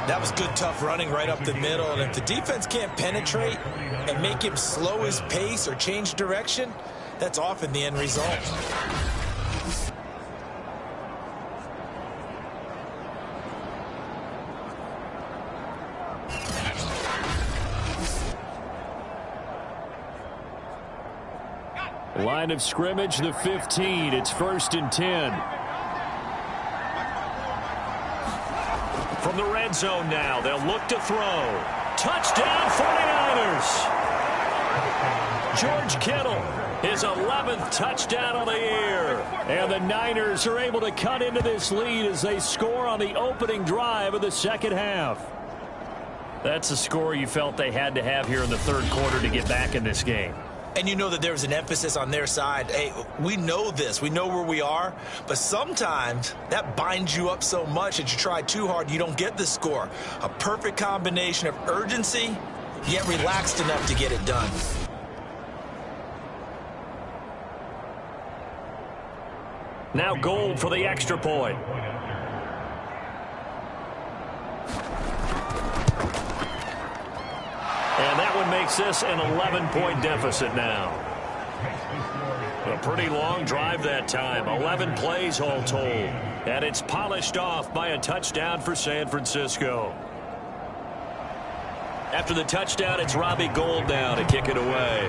That was good, tough running right up the middle. And if the defense can't penetrate and make him slow his pace or change direction, that's often the end result. Line of scrimmage, the 15. It's 1st and 10. From the red zone now, they'll look to throw. Touchdown, 49ers! George Kittle, his 11th touchdown of the year. And the Niners are able to cut into this lead as they score on the opening drive of the second half. That's a score you felt they had to have here in the third quarter to get back in this game. And you know that there was an emphasis on their side. Hey, we know this. We know where we are. But sometimes that binds you up so much that you try too hard, you don't get the score. A perfect combination of urgency, yet relaxed enough to get it done. Now Gold for the extra point. And that one makes this an 11-point deficit now. A pretty long drive that time. 11 plays all told. And it's polished off by a touchdown for San Francisco. After the touchdown, it's Robbie Gould now to kick it away.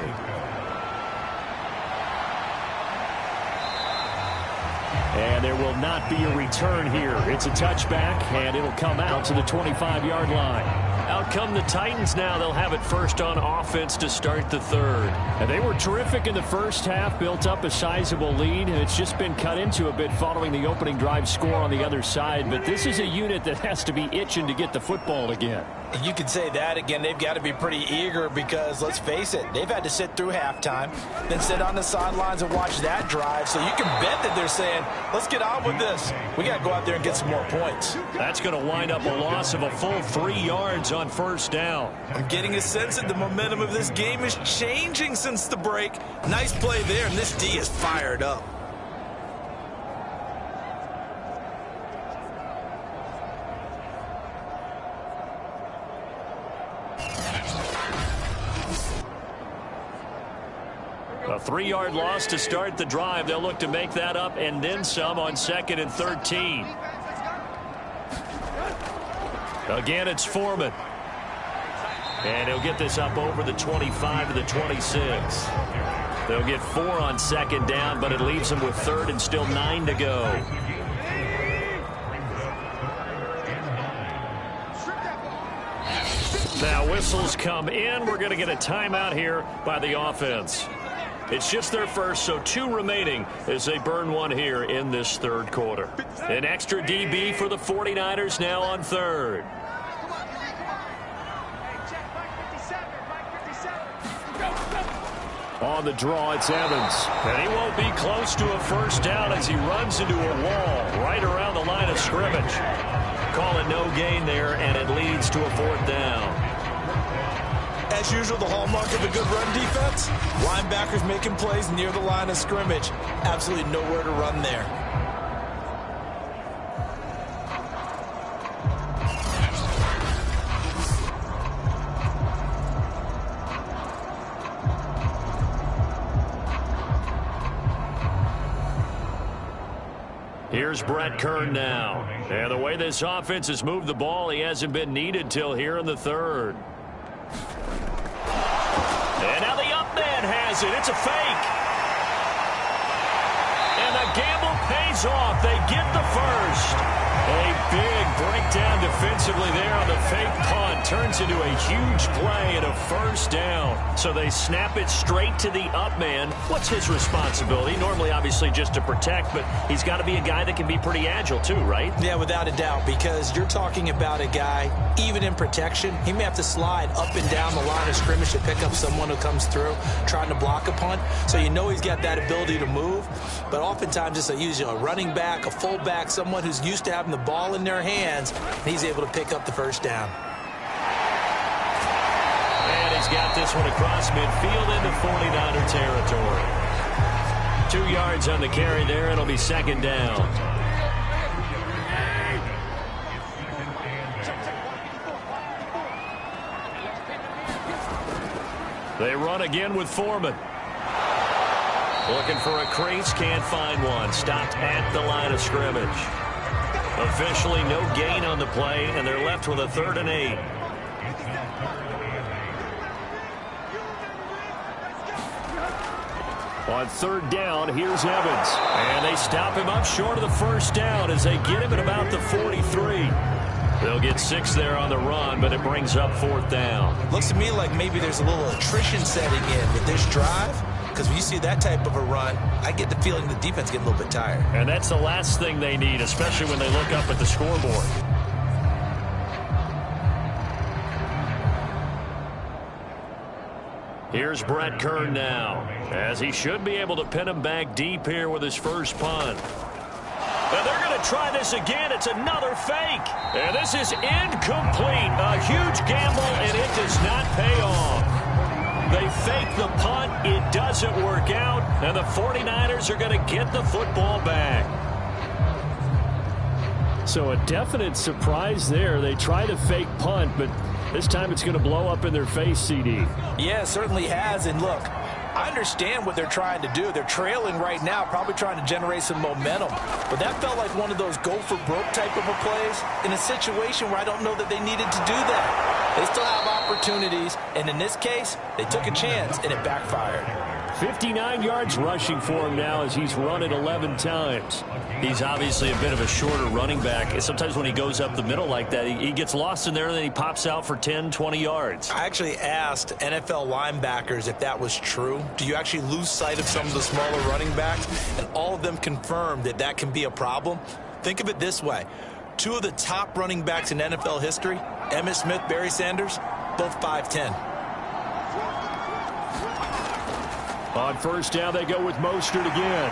And there will not be a return here. It's a touchback, and it'll come out to the 25-yard line. Out come the Titans now. They'll have it first on offense to start the third. And they were terrific in the first half, built up a sizable lead, and it's just been cut into a bit following the opening drive score on the other side. But this is a unit that has to be itching to get the football again. And you can say that again. They've got to be pretty eager because, let's face it, they've had to sit through halftime, then sit on the sidelines and watch that drive. So you can bet that they're saying, let's get on with this. We got to go out there and get some more points. That's going to wind up a loss of a full 3 yards on first down. I'm getting a sense that the momentum of this game is changing since the break. Nice play there, and this D is fired up. A 3-yard loss to start the drive. They'll look to make that up and then some on 2nd and 13. Again, it's Foreman. And he'll get this up over the 25 to the 26. They'll get 4 on 2nd down, but it leaves them with 3rd and still 9 to go. Now whistles come in. We're going to get a timeout here by the offense. It's just their first, so 2 remaining as they burn 1 here in this third quarter. An extra DB for the 49ers now on 3rd. On the draw, it's Evans. And he won't be close to a first down as he runs into a wall right around the line of scrimmage. Call it no gain there, and it leads to a 4th down. As usual, the hallmark of a good run defense, linebackers making plays near the line of scrimmage. Absolutely nowhere to run there. Here's Brett Kern now. And the way this offense has moved the ball, he hasn't been needed till here in the 3rd. And now the up man has it. It's a fake. And the gamble pays off. They get the first. A big breakdown defensively there on the fake punt. Turns into a huge play and a first down. So they snap it straight to the up man. What's his responsibility? Normally, obviously, just to protect, but he's got to be a guy that can be pretty agile too, right? Yeah, without a doubt, because you're talking about a guy, even in protection, he may have to slide up and down the line of scrimmage to pick up someone who comes through trying to block a punt. So you know he's got that ability to move, but oftentimes it's usually a running back, a fullback, someone who's used to having the ball in their hands, and he's able to pick up the first down. And he's got this one across midfield into 49er territory. 2 yards on the carry there. It'll be second down. They run again with Foreman. Looking for a crease, can't find one. Stopped at the line of scrimmage. Officially no gain on the play, and they're left with a 3rd and 8. On 3rd down, here's Evans. And they stop him up short of the first down as they get him at about the 43. They'll get 6 there on the run, but it brings up 4th down. Looks to me like maybe there's a little attrition setting in with this drive, because when you see that type of a run, I get the feeling the defense getting a little bit tired. And that's the last thing they need, especially when they look up at the scoreboard. Here's Brett Kern now, as he should be able to pin him back deep here with his first punt. And they're going to try this again. It's another fake. And this is incomplete. A huge gamble, and it does not pay off. They fake the punt. It doesn't work out. And the 49ers are going to get the football back. So a definite surprise there. They try to fake punt, but this time it's going to blow up in their face, CD. Yeah, it certainly has. And look, I understand what they're trying to do. They're trailing right now, probably trying to generate some momentum. But that felt like one of those go-for-broke type of a plays in a situation where I don't know that they needed to do that. They still have opportunities, and in this case, they took a chance, and it backfired. 59 yards rushing for him now as he's run it 11 times. He's obviously a bit of a shorter running back. Sometimes when he goes up the middle like that, he gets lost in there, and then he pops out for 10, 20 yards. I actually asked NFL linebackers if that was true. Do you actually lose sight of some of the smaller running backs? And all of them confirmed that that can be a problem. Think of it this way. 2 of the top running backs in NFL history, Emmitt Smith, Barry Sanders, both 5'10". On first down, they go with Mostert again.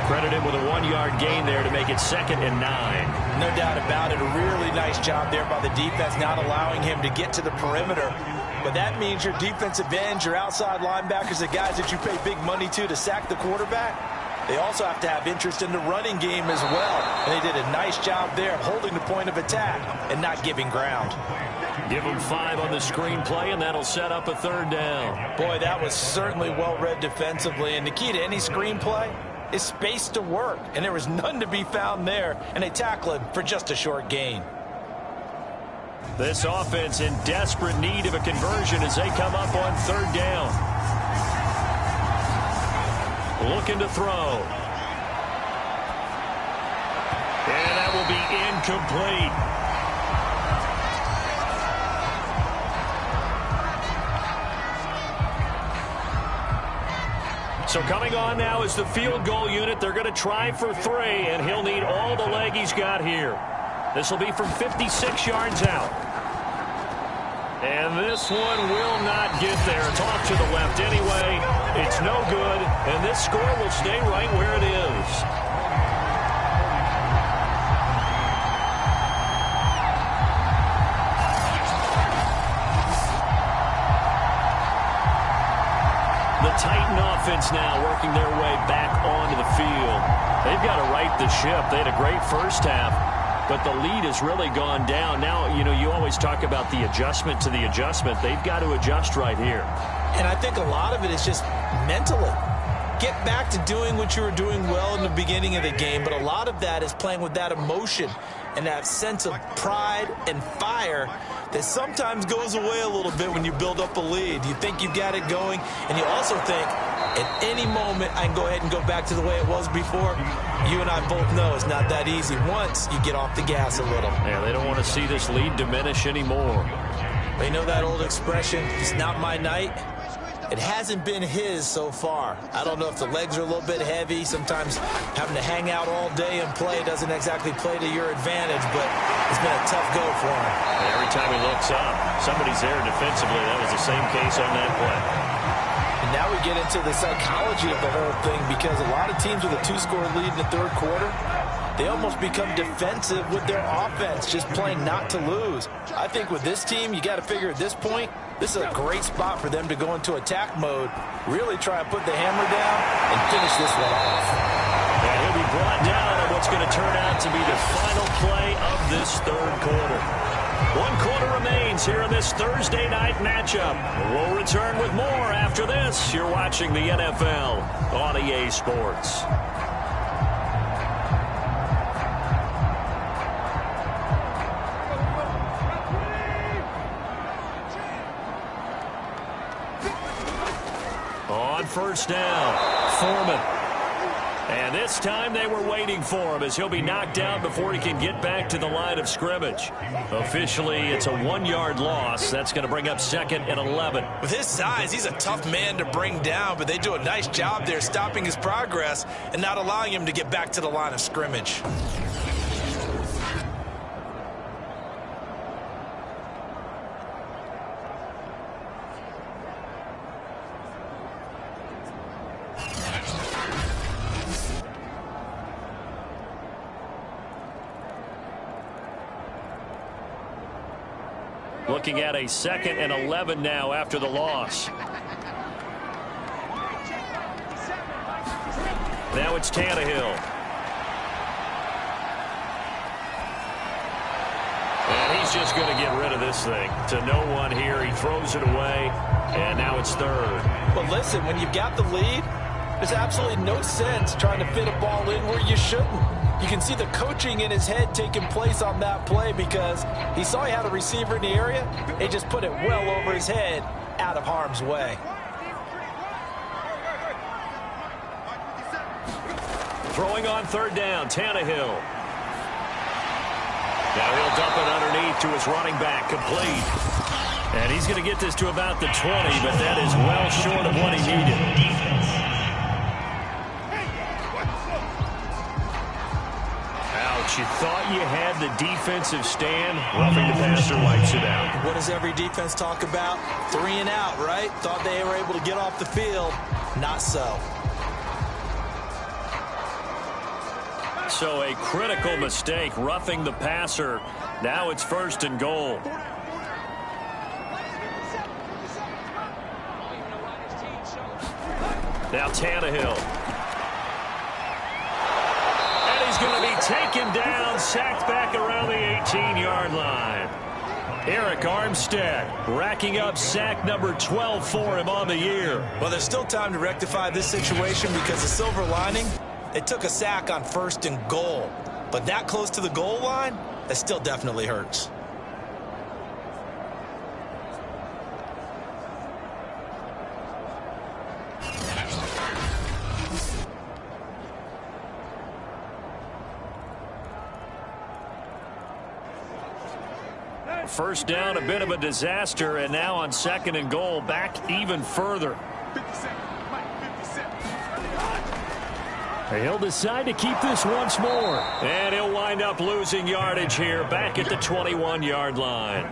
Credit him with a 1-yard gain there to make it 2nd and 9. No doubt about it. A really nice job there by the defense, not allowing him to get to the perimeter. But that means your defensive ends, your outside linebackers, the guys that you pay big money to sack the quarterback, they also have to have interest in the running game as well. And they did a nice job there of holding the point of attack and not giving ground. Give them 5 on the screenplay, and that'll set up a 3rd down. Boy, that was certainly well-read defensively. And the key to any screenplay is space to work. And there was none to be found there. And they tackle him for just a short gain. This offense in desperate need of a conversion as they come up on 3rd down. Looking to throw. And that will be incomplete. So coming on now is the field goal unit. They're going to try for 3, and he'll need all the leg he's got here. This will be from 56 yards out. And this one will not get there. It's off to the left anyway. It's no good, and this score will stay right where it is. The Titan offense now working their way back onto the field. They've got to right the ship. They had a great first half, but the lead has really gone down. Now, you always talk about the adjustment to the adjustment. They've got to adjust right here. And I think a lot of it is just mentally. Get back to doing what you were doing well in the beginning of the game, but a lot of that is playing with that emotion and that sense of pride and fire that sometimes goes away a little bit when you build up a lead. You think you've got it going, and you also think, At any moment, I can go ahead and go back to the way it was before. You and I both know it's not that easy once you get off the gas a little. Yeah, they don't want to see this lead diminish anymore. They know that old expression, it's not my night. It hasn't been his so far. I don't know if the legs are a little bit heavy. Sometimes having to hang out all day and play doesn't exactly play to your advantage, but it's been a tough go for him. And every time he looks up, somebody's there defensively. That was the same case on that play. And now we get into the psychology of the whole thing, because a lot of teams with a 2-score lead in the third quarter, they almost become defensive with their offense, just playing not to lose. I think with this team, you got to figure at this point, this is a great spot for them to go into attack mode, really try and put the hammer down and finish this one off. And he'll be brought down on what's going to turn out to be the final play of this third quarter. 1 quarter remains here in this Thursday night matchup. We'll return with more after this. You're watching the NFL on EA Sports. On first down, Foreman. And this time they were waiting for him, as he'll be knocked down before he can get back to the line of scrimmage. Officially, it's a 1-yard loss. That's going to bring up 2nd and 11. With his size, he's a tough man to bring down, but they do a nice job there stopping his progress and not allowing him to get back to the line of scrimmage. Looking at a 2nd and 11 now after the loss. Now it's Tannehill. And he's just going to get rid of this thing to no one here. He throws it away, and now it's 3rd. Well, listen, when you've got the lead, there's absolutely no sense trying to fit a ball in where you shouldn't. You can see the coaching in his head taking place on that play, because he saw he had a receiver in the area. He just put it well over his head, out of harm's way. Throwing on 3rd down, Tannehill. Now he'll dump it underneath to his running back, complete. And he's going to get this to about the 20, but that is well short of what he needed. You thought you had the defensive stand. Roughing the passer wipes it out. What does every defense talk about? 3 and out, right? Thought they were able to get off the field. Not so. So a critical mistake, roughing the passer. Now it's 1st and goal. Now Tannehill. Going to be taken down, sacked back around the 18-yard line. Eric Armstead racking up sack number 12 for him on the year. Well, there's still time to rectify this situation, because the silver lining, they took a sack on 1st and goal. But that close to the goal line, that still definitely hurts. First down, a bit of a disaster, and now on 2nd and goal, back even further. He'll decide to keep this once more. And he'll wind up losing yardage here, back at the 21-yard line.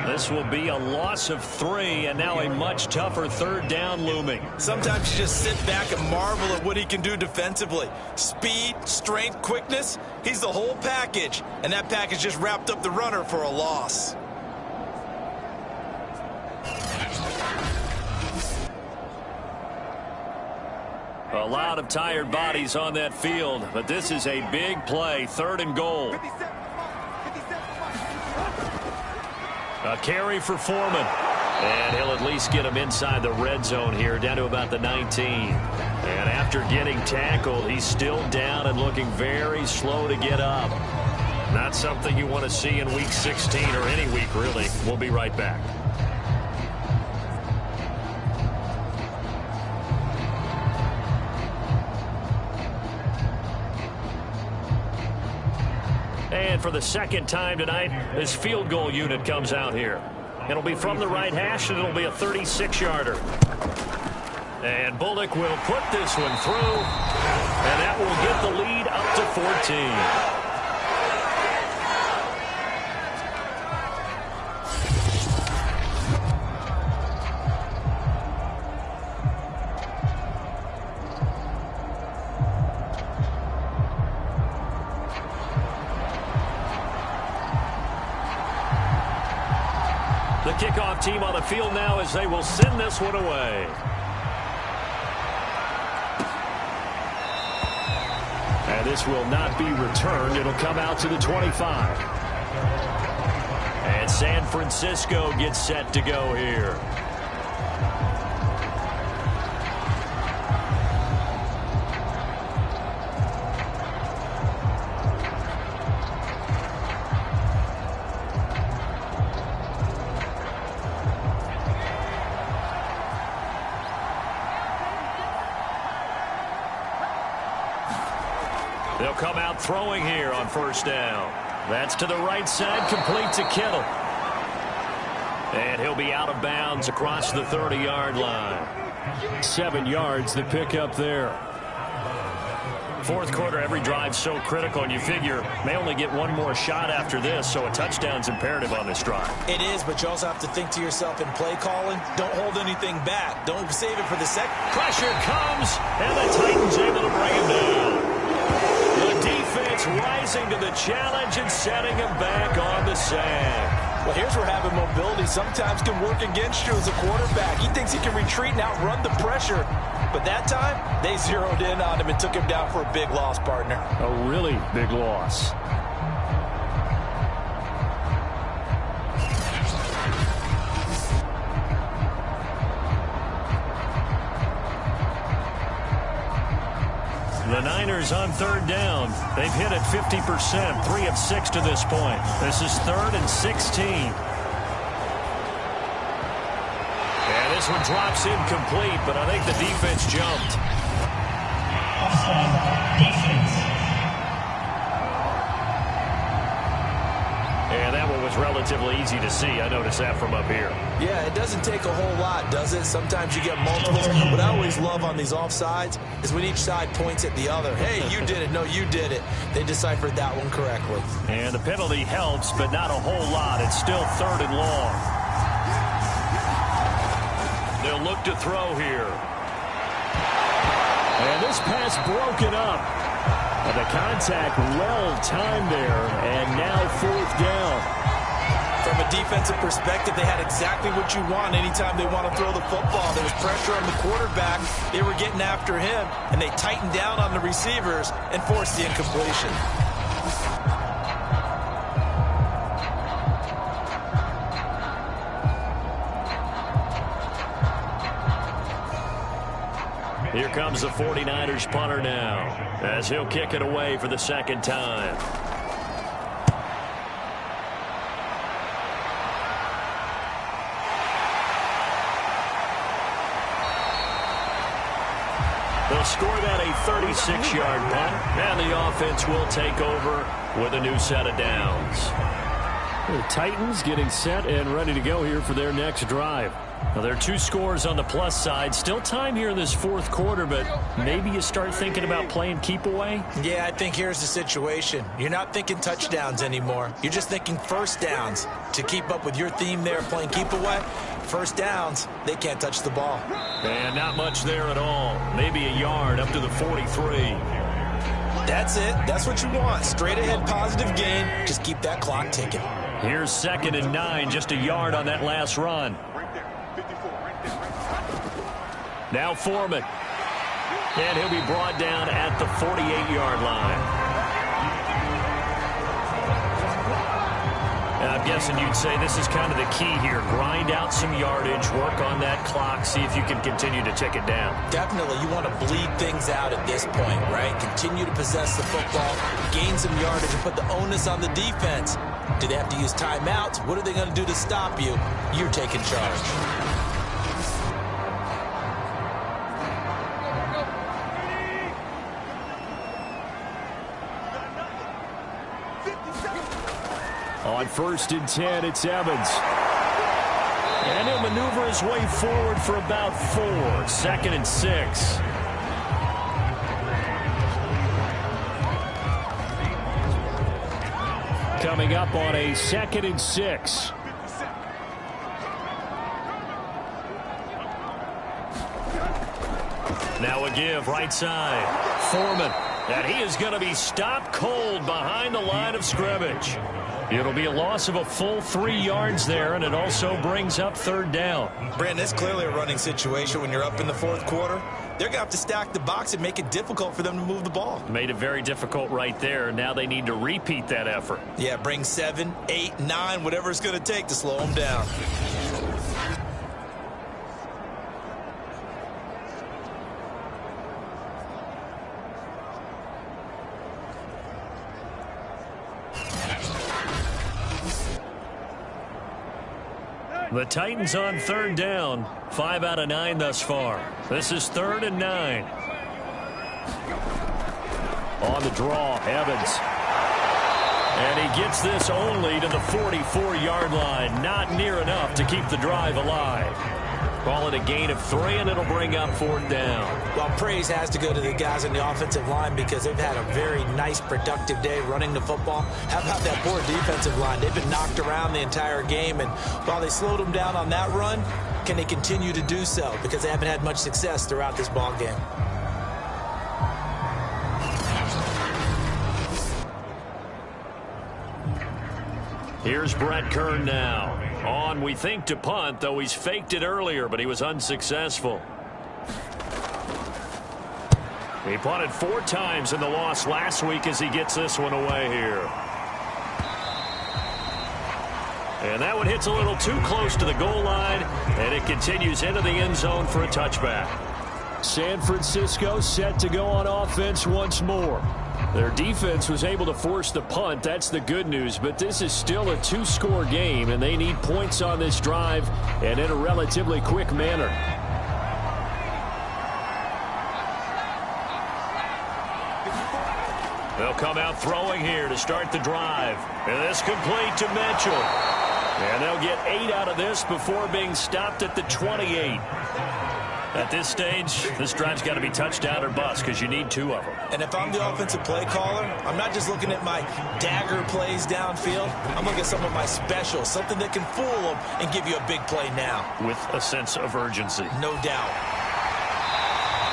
This will be a loss of 3, and now a much tougher 3rd down looming. Sometimes you just sit back and marvel at what he can do defensively. Speed, strength, quickness, he's the whole package. And that package just wrapped up the runner for a loss. A lot of tired bodies on that field, but this is a big play, 3rd and goal. A carry for Foreman. And he'll at least get him inside the red zone here, down to about the 19. And after getting tackled, he's still down and looking very slow to get up. Not something you want to see in Week 16 or any week, really. We'll be right back. And for the second time tonight, this field goal unit comes out here. It'll be from the right hash, and it'll be a 36-yarder. And Bullock will put this one through, and that will get the lead up to 14. The kickoff team on the field now as they will send this one away. And this will not be returned. It'll come out to the 25. And San Francisco gets set to go here. They'll come out throwing here on first down. That's to the right side, complete to Kittle. And he'll be out of bounds across the 30-yard line. 7 yards, the pickup there. Fourth quarter, every drive's so critical, and you figure may only get one more shot after this, so a touchdown's imperative on this drive. It is, but you also have to think to yourself in play calling, don't hold anything back. Don't save it for the second. Pressure comes, and the Titans able to bring him down. The defense rising to the challenge and setting him back on the sack. Well, here's where having mobility sometimes can work against you as a quarterback. He thinks he can retreat and outrun the pressure. But that time, they zeroed in on him and took him down for a big loss, partner. A really big loss. The Niners on third down. They've hit it 50%, 3 of 6 to this point. This is 3rd and 16. And this one drops incomplete, but I think the defense jumped. And that one was relatively easy to see. I noticed that from up here. Yeah, it doesn't take a whole lot, does it? Sometimes you get multiples. What I always love on these offsides is when each side points at the other. Hey, you did it. No, you did it. They deciphered that one correctly. And the penalty helps, but not a whole lot. It's still 3rd and long. They'll look to throw here. And this pass broken up. And the contact well timed there, and now 4th down. From a defensive perspective, they had exactly what you want anytime they want to throw the football. There was pressure on the quarterback. They were getting after him, and they tightened down on the receivers and forced the incompletion. Here comes the 49ers punter now, as he'll kick it away for the second time. They'll score that a 36-yard punt, and the offense will take over with a new set of downs. The Titans getting set and ready to go here for their next drive. Now, there are 2 scores on the plus side. Still time here in this 4th quarter, but maybe you start thinking about playing keep away? Yeah, I think here's the situation. You're not thinking touchdowns anymore. You're just thinking first downs. To keep up with your theme there, playing keep away, first downs, they can't touch the ball. And not much there at all. Maybe a yard up to the 43. That's it. That's what you want. Straight ahead positive gain. Just keep that clock ticking. Here's 2nd and 9, just a yard on that last run. Now Foreman. And he'll be brought down at the 48-yard line. And I'm guessing you'd say this is kind of the key here. Grind out some yardage, work on that clock, see if you can continue to tick it down. Definitely. You want to bleed things out at this point, right? Continue to possess the football, gain some yardage, and put the onus on the defense. Do they have to use timeouts? What are they going to do to stop you? You're taking charge. On 1st and 10, it's Evans. And he'll maneuver his way forward for about 4. 2nd and 6. Coming up on a 2nd and 6. Now a give right side. Foreman. And he is going to be stopped cold behind the line of scrimmage. It'll be a loss of a full 3 yards there, and it also brings up 3rd down. Brandon, it's clearly a running situation when you're up in the 4th quarter. They're going to have to stack the box and make it difficult for them to move the ball. Made it very difficult right there. Now they need to repeat that effort. Yeah, bring 7, 8, 9, whatever it's going to take to slow them down. The Titans on 3rd down. 5 out of 9 thus far. This is 3rd and 9. On the draw, Evans. And he gets this only to the 44-yard line. Not near enough to keep the drive alive. Call it a gain of 3, and it'll bring up 4th down. Well, praise has to go to the guys on the offensive line because they've had a very nice, productive day running the football. How about that poor defensive line? They've been knocked around the entire game, and while they slowed them down on that run, can they continue to do so? Because they haven't had much success throughout this ball game. Here's Brett Kern now. On, we think, to punt, though he's faked it earlier, but he was unsuccessful. He punted 4 times in the loss last week as he gets this one away here. And that one hits a little too close to the goal line, and it continues into the end zone for a touchback. San Francisco set to go on offense once more. Their defense was able to force the punt. That's the good news. But this is still a 2-score game, and they need points on this drive and in a relatively quick manner. They'll come out throwing here to start the drive. And this complete to Mitchell. And they'll get 8 out of this before being stopped at the 28. At this stage, this drive's got to be touchdown or bust because you need 2 of them. And if I'm the offensive play caller, I'm not just looking at my dagger plays downfield. I'm looking at some of my specials, something that can fool them and give you a big play now. With a sense of urgency. No doubt.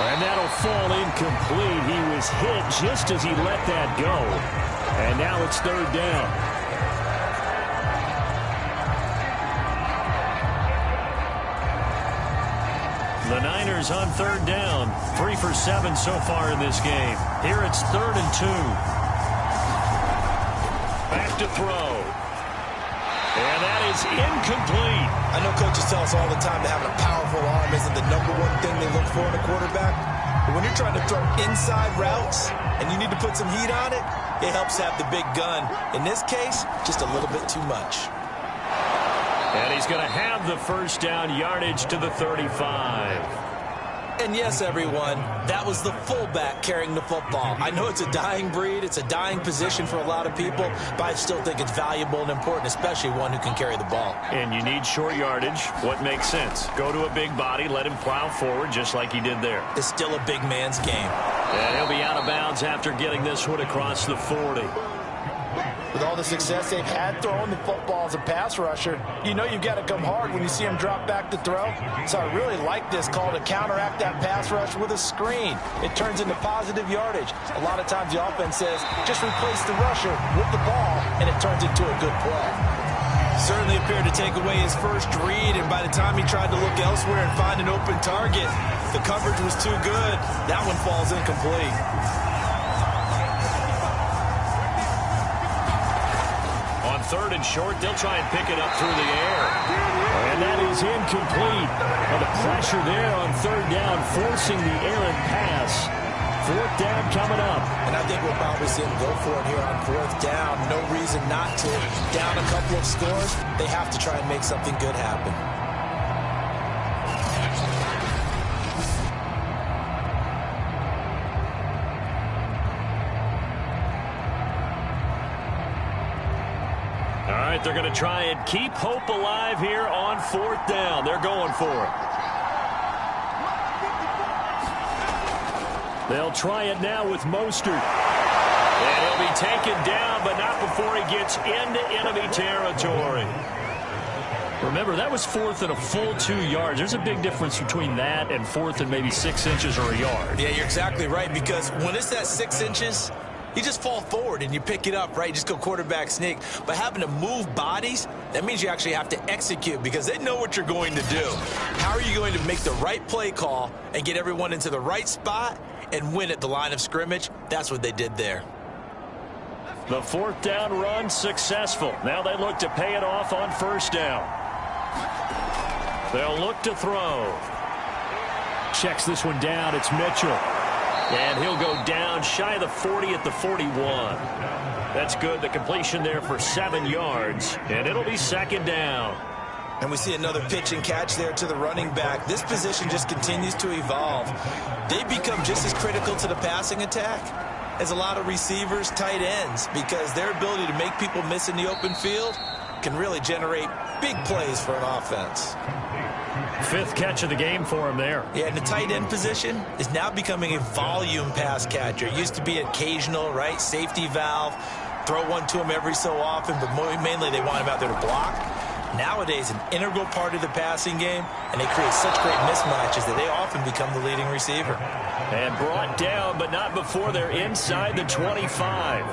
And that'll fall incomplete. He was hit just as he let that go. And now it's 3rd down. The Niners on 3rd down. 3 for 7 so far in this game. Here it's 3rd and 2. Back to throw. And that is incomplete. I know coaches tell us all the time that having a powerful arm isn't the #1 thing they look for in a quarterback. But when you're trying to throw inside routes and you need to put some heat on it, it helps have the big gun. In this case, just a little bit too much. And he's going to have the 1st down, yardage to the 35. And yes, everyone, that was the fullback carrying the football. I know it's a dying breed, it's a dying position for a lot of people, but I still think it's valuable and important, especially one who can carry the ball. And you need short yardage. What makes sense? Go to a big body, let him plow forward just like he did there. It's still a big man's game. And he'll be out of bounds after getting this one across the 40. With all the success they've had throwing the football as a pass rusher, you know you've got to come hard when you see him drop back to throw. So I really like this call to counteract that pass rush with a screen. It turns into positive yardage. A lot of times the offense says, just replace the rusher with the ball, and it turns into a good play. Certainly appeared to take away his first read, and by the time he tried to look elsewhere and find an open target, the coverage was too good. That one falls incomplete. On 3rd and short, they'll try and pick it up through the air. And that is incomplete. And the pressure there on 3rd down, forcing the errant pass. 4th down coming up. And I think we'll probably see him go for it here on 4th down. No reason not to. Down a couple of scores, they have to try and make something good happen. right, they're going to try and keep hope alive here on 4th down. They're going for it. They'll try it now with Mostert. And he'll be taken down, but not before he gets into enemy territory. Remember, that was 4th and a full 2 yards. There's a big difference between that and 4th and maybe 6 inches or a yard. Yeah, you're exactly right, because when it's that 6 inches, you just fall forward and you pick it up, right? You just go quarterback sneak. But having to move bodies, that means you actually have to execute because they know what you're going to do. How are you going to make the right play call and get everyone into the right spot and win at the line of scrimmage? That's what they did there. The 4th down run successful. Now they look to pay it off on 1st down. They'll look to throw. Checks this one down. It's Mitchell. And he'll go down shy of the 40 at the 41. That's good. The completion there for 7 yards. And it'll be 2nd down. And we see another pitch and catch there to the running back. This position just continues to evolve. They become just as critical to the passing attack as a lot of receivers, tight ends, because their ability to make people miss in the open field can really generate big plays for an offense. 5th catch of the game for him there. Yeah, and the tight end position is now becoming a volume pass catcher. It used to be occasional, right? Safety valve, throw one to him every so often, but mainly they want him out there to block. Nowadays, an integral part of the passing game, and they create such great mismatches that they often become the leading receiver. And brought down, but not before they're inside the 25.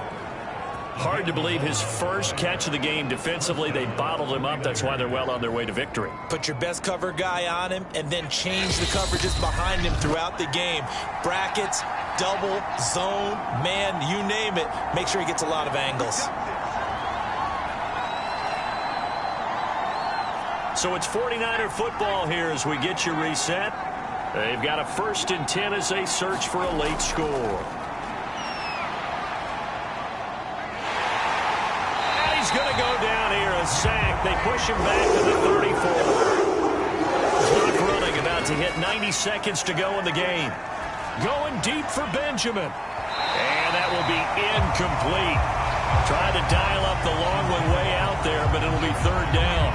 Hard to believe his first catch of the game defensively. They bottled him up. That's why they're well on their way to victory. Put your best cover guy on him and then change the coverages behind him throughout the game. Brackets, double, zone, man, you name it. Make sure he gets a lot of angles. So it's 49er football here as we get you reset. They've got a 1st and 10 as they search for a late score. He's going to go down here, a sack. They push him back to the 34. Clock running, about to hit 90 seconds to go in the game. Going deep for Benjamin. And that will be incomplete. Trying to dial up the long one way out there, but it'll be 3rd down.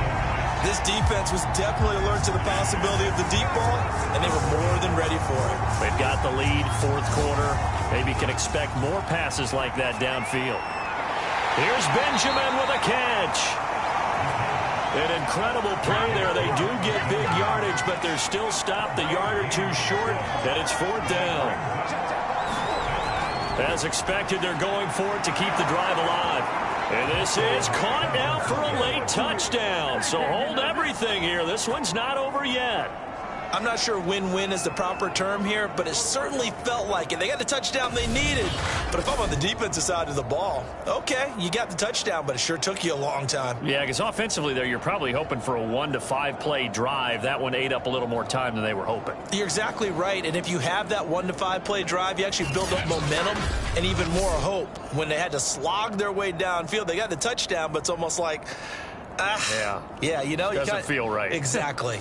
This defense was definitely alert to the possibility of the deep ball, and they were more than ready for it. They've got the lead, 4th quarter. Maybe can expect more passes like that downfield. Here's Benjamin with a catch. An incredible play there. They do get big yardage, but they're still stopped a yard or two short, and it's 4th down. As expected, they're going for it to keep the drive alive. And this is caught now for a late touchdown. So hold everything here. This one's not over yet. I'm not sure win-win is the proper term here, but it certainly felt like it. They got the touchdown they needed. But if I'm on the defensive side of the ball, okay, you got the touchdown, but it sure took you a long time. Yeah, because offensively there, you're probably hoping for a 1 to 5 play drive. That one ate up a little more time than they were hoping. You're exactly right. And if you have that 1 to 5 play drive, you actually build up momentum and even more hope. When they had to slog their way downfield, they got the touchdown, but it's almost like, yeah, you know, doesn't feel right. Exactly.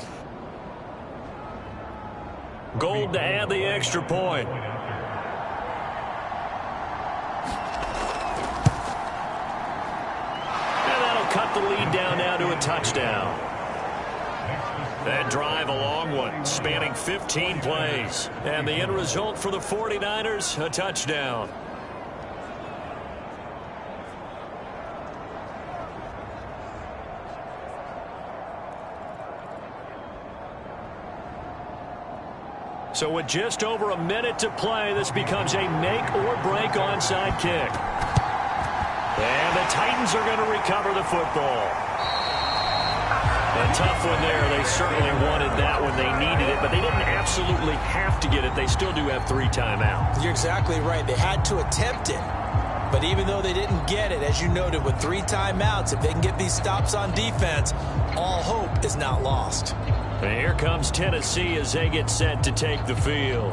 Gold to add the extra point. And that'll cut the lead down now to a touchdown. That drive, a long one, spanning 15 plays. And the end result for the 49ers, a touchdown. So with just over a minute to play, this becomes a make-or-break onside kick. And the Titans are going to recover the football. A tough one there. They certainly wanted that when they needed it, but they didn't absolutely have to get it. They still do have 3 timeouts. You're exactly right. They had to attempt it. But even though they didn't get it, as you noted, with 3 timeouts, if they can get these stops on defense, all hope is not lost. And here comes Tennessee as they get set to take the field.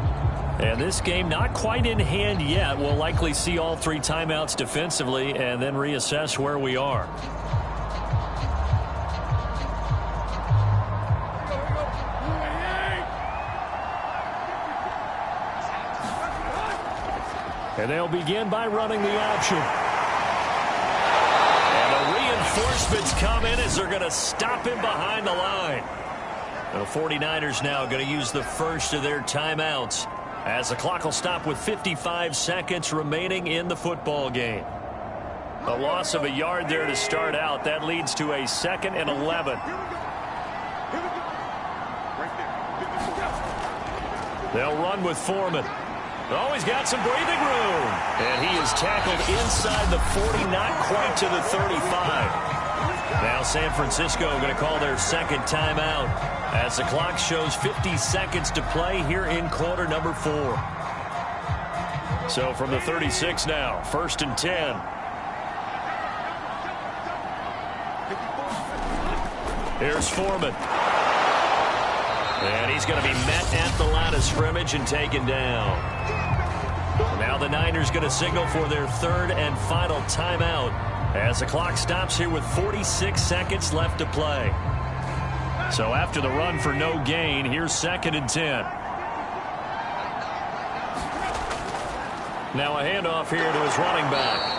And this game not quite in hand yet. We'll likely see all 3 timeouts defensively and then reassess where we are. And they'll begin by running the option. And a Reinforcements come in as they're going to stop him behind the line. The 49ers now going to use the first of their timeouts as the clock will stop with 55 seconds remaining in the football game. A loss of a yard there to start out. That leads to a 2nd and 11. They'll run with Foreman. Oh, he's got some breathing room. And he is tackled inside the 40, not quite to the 35. Now San Francisco going to call their second timeout as the clock shows 50 seconds to play here in quarter number 4. So from the 36 now, 1st and 10. Here's Foreman. And he's going to be met at the line of scrimmage and taken down. Now the Niners going to signal for their 3rd and final timeout as the clock stops here with 46 seconds left to play. So after the run for no gain, here's 2nd and 10. Now a handoff here to his running back.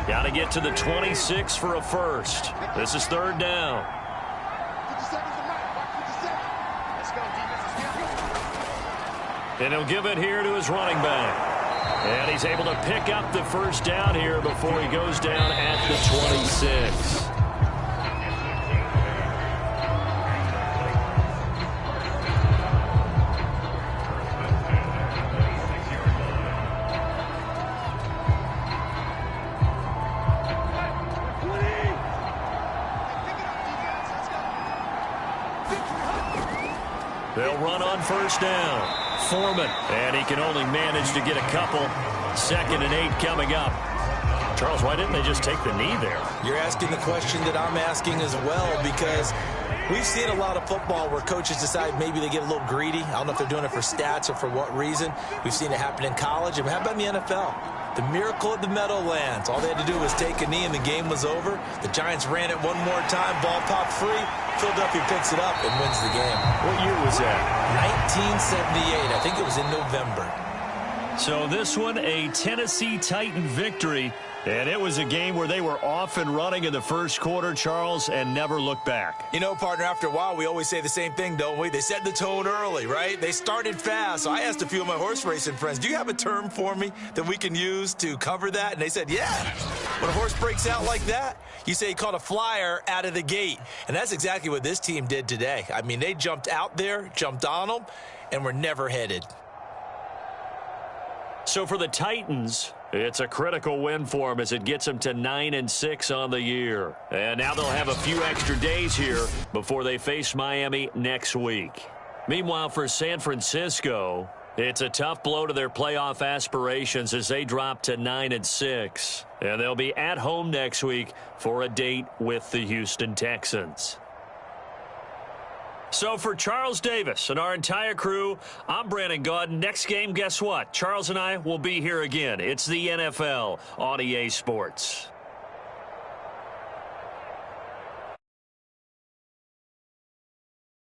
Got to get to the 26 for a first. This is 3rd down. And he'll give it here to his running back. And he's able to pick up the first down here before he goes down at the 26. They'll run on first down. Foreman, and he can only manage to get a couple. 2nd and 8 coming up. Charles, why didn't they just take the knee there? You're asking the question that I'm asking as well, because we've seen a lot of football where coaches decide maybe they get a little greedy. I don't know if they're doing it for stats or for what reason. We've seen it happen in college. And how about in the NFL? The miracle of the Meadowlands. All they had to do was take a knee and the game was over. The Giants ran it one more time. Ball popped free. Philadelphia picks it up and wins the game. What year was that? 1978. I think it was in November. So this one, a Tennessee Titan victory. And it was a game where they were off and running in the first quarter, Charles, and never looked back. You know, partner, after a while, we always say the same thing, don't we? They set the tone early, right? They started fast. So I asked a few of my horse racing friends, do you have a term for me that we can use to cover that? And they said, yeah. When a horse breaks out like that, you say he caught a flyer out of the gate. And that's exactly what this team did today. I mean, they jumped out there, jumped on them, and were never headed. So for the Titans, it's a critical win for them as it gets them to 9-6 on the year. And now they'll have a few extra days here before they face Miami next week. Meanwhile, for San Francisco, it's a tough blow to their playoff aspirations as they drop to 9-6. And they'll be at home next week for a date with the Houston Texans. So for Charles Davis and our entire crew, I'm Brandon Gaudin. Next game, guess what? Charles and I will be here again. It's the NFL on EA Sports.